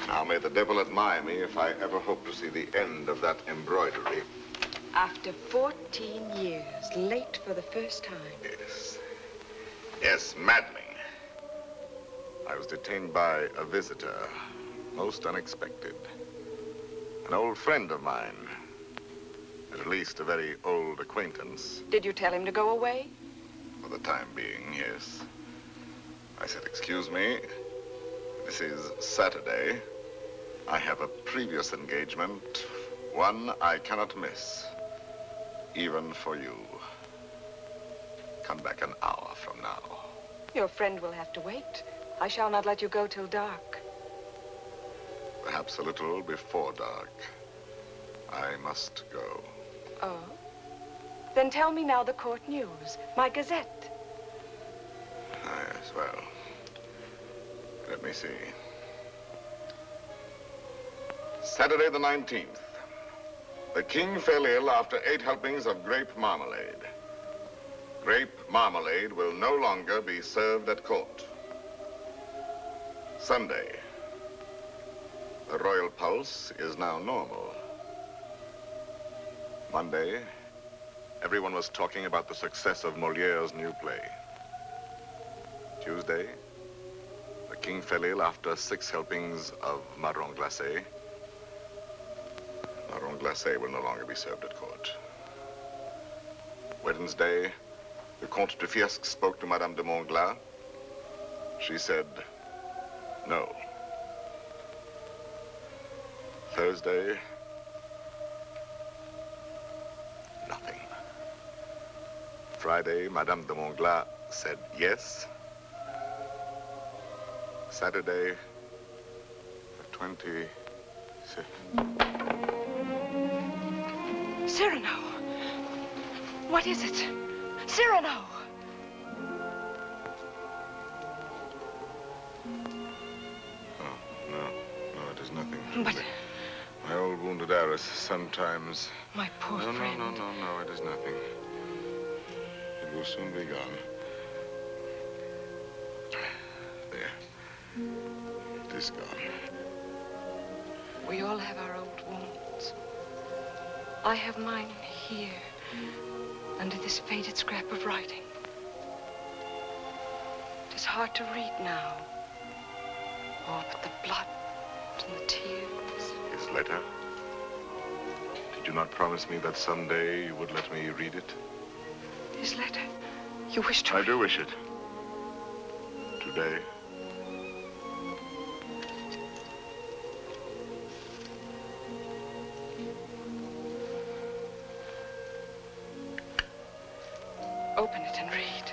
Now may the devil admire me if I ever hope to see the end of that embroidery. After 14 years, late for the first time. Yes. Yes, maddening. I was detained by a visitor, most unexpected. An old friend of mine. At least a very old acquaintance. Did you tell him to go away? For the time being, yes. I said, excuse me, this is Saturday. I have a previous engagement, one I cannot miss, even for you. Come back an hour from now. Your friend will have to wait. I shall not let you go till dark. Perhaps a little before dark. I must go. Oh? Then tell me now the court news, my gazette. Yes, well, let me see. Saturday the 19th. The king fell ill after 8 helpings of grape marmalade. Grape marmalade will no longer be served at court. Sunday. The royal pulse is now normal. Monday, everyone was talking about the success of Moliere's new play. Tuesday, the king fell ill after 6 helpings of marron glacé. Marron glacé will no longer be served at court. Wednesday, the Comte de Fiesque spoke to Madame de Montglat. She said, no. Thursday, nothing. Friday, Madame de Montglat said yes. Saturday, the 26th. Cyrano! What is it? Cyrano! No, it is nothing. But... my old wounded heiress sometimes... My poor friend. No, it is nothing. It will soon be gone. There. It is gone. We all have our old wounds. I have mine here, under this faded scrap of writing. It is hard to read now. Oh, but the blood and the tears. His letter? Did you not promise me that someday you would let me read it? His letter? You wish to I do wish it. Today. Open it and read.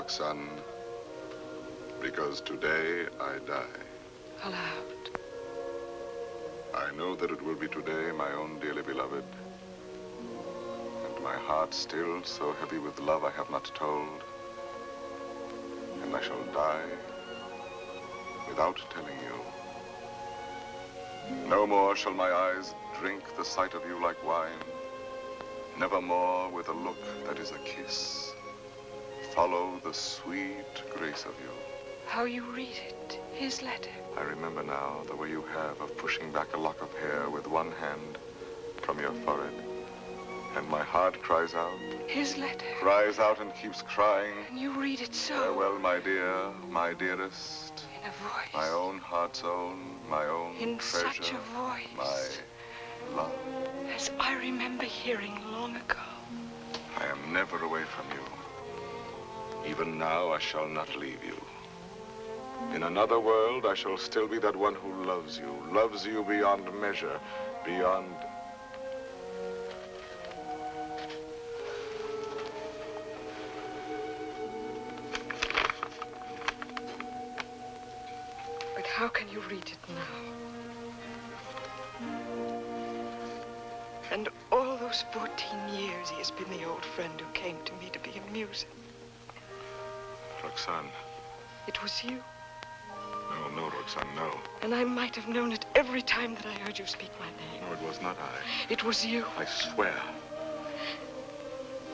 Roxanne, because today I die. Aloud. I know that it will be today, my own dearly beloved, and my heart still so heavy with love I have not told, and I shall die without telling you. No more shall my eyes drink the sight of you like wine. Never more with a look that is a kiss follow the sweet grace of you. How you read it, his letter. I remember now the way you have of pushing back a lock of hair with one hand from your forehead. And my heart cries out. His letter. Cries out and keeps crying. And you read it so. Farewell, my dear, my dearest. In a voice. My own heart's own, my own in treasure. Such a voice. My love. As I remember hearing long ago. I am never away from you. Even now, I shall not leave you. In another world, I shall still be that one who loves you beyond measure, beyond... But how can you read it now? And all those 14 years he has been the old friend who came to me to be amusing. Roxanne. It was you. No, Roxanne, no. And I might have known it every time that I heard you speak my name. No, it was not I. It was you. I swear.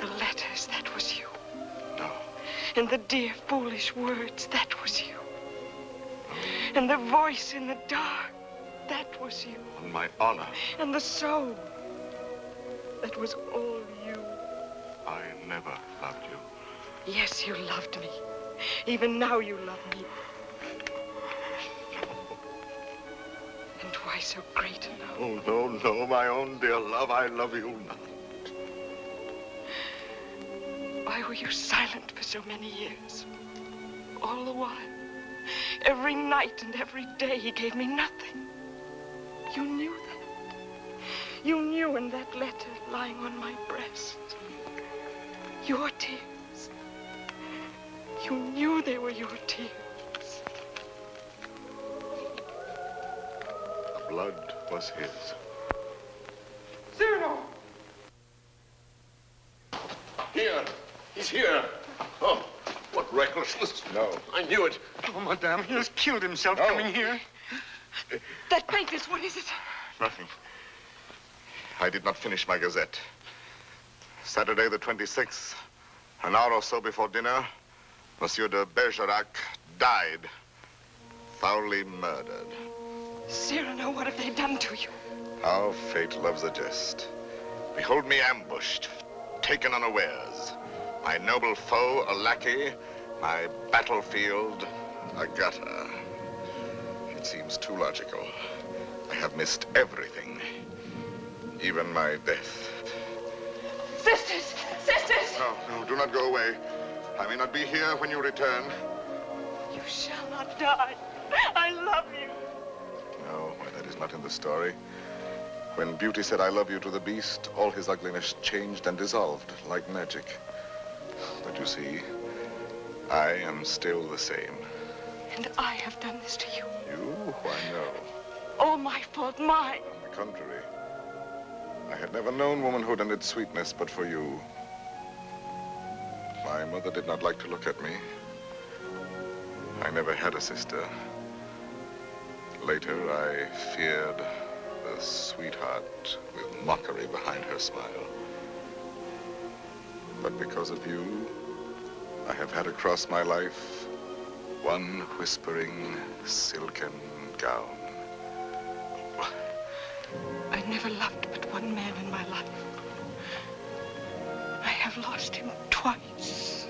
The letters, that was you. No. And the dear, foolish words, that was you. No. And the voice in the dark, that was you. On my honor. And the soul, that was all you. I never loved you. Yes, you loved me. Even now you love me. And why so great a love? Oh, no, my own dear love, I love you not. Why were you silent for so many years? All the while, every night and every day, he gave me nothing. You knew that. You knew in that letter lying on my breast. Your tears. You knew they were your tears. The blood was his. Cyrano! Here. He's here. Oh, what recklessness. No. I knew it. Oh, madame, he has killed himself coming here. That papers, what is it? Nothing. I did not finish my gazette. Saturday the 26th, an hour or so before dinner, Monsieur de Bergerac died, foully murdered. Cyrano, what have they done to you? How fate loves a jest. Behold me ambushed, taken unawares. My noble foe, a lackey, my battlefield, a gutter. It seems too logical. I have missed everything, even my death. Sisters! Sisters! No, do not go away. I may not be here when you return. You shall not die. I love you. No, why, that is not in the story. When Beauty said I love you to the beast, all his ugliness changed and dissolved like magic. But you see, I am still the same. And I have done this to you. You? Why, no. All my fault, mine. On the contrary. I had never known womanhood and its sweetness but for you. My mother did not like to look at me. I never had a sister. Later, I feared the sweetheart with mockery behind her smile. But because of you, I have had across my life one whispering silken gown. I never loved but one man in my life. I have lost him twice.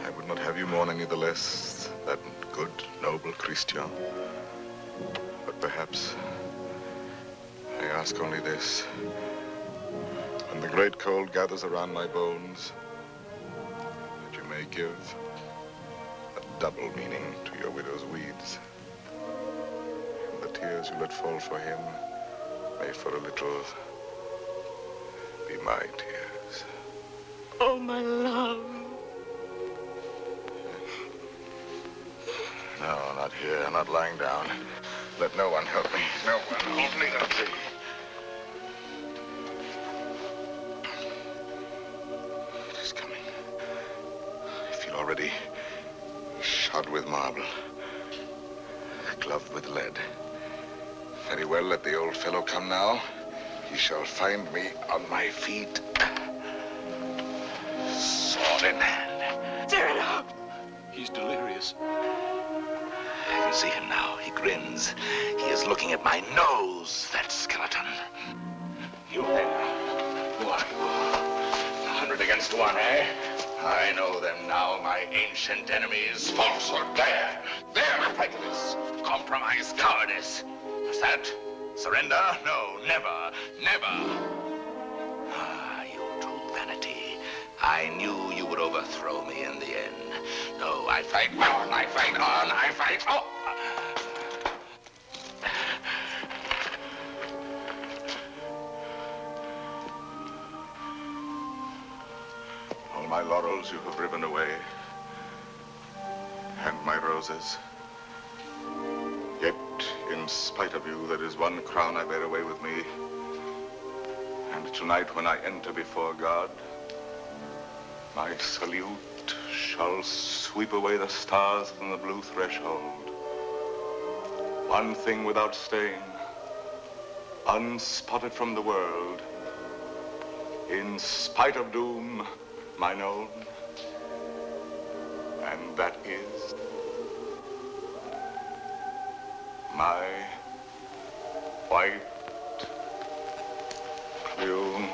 I would not have you mourn any the less, that good, noble Christian. But perhaps I ask only this. When the great cold gathers around my bones, that you may give a double meaning to your widow's weeds. And the tears you let fall for him may for a little be my tears. Oh, my love. No, not here, not lying down. Let no one help me. No one hold me. Let me. It is coming. I feel already shod with marble, gloved with lead. Very well, let the old fellow come now. He shall find me on my feet. Sword in hand. Cyrano! He's delirious. I can see him now. He grins. He is looking at my nose, that skeleton. You there. Who are you? 100 against 1, eh? I know them now, my ancient enemies. Falsehood, there. There, prejudice. Compromise, cowardice. What's that? Surrender? No, never, never. Ah, you true vanity. I knew you would overthrow me in the end. No, I fight on, I fight on, I fight on. All my laurels you have riven away, and my roses. Yet, in spite of you, there is one crown I bear away with me. And tonight, when I enter before God, my salute shall sweep away the stars from the blue threshold. One thing without stain, unspotted from the world, in spite of doom, mine own, and that is my white plume.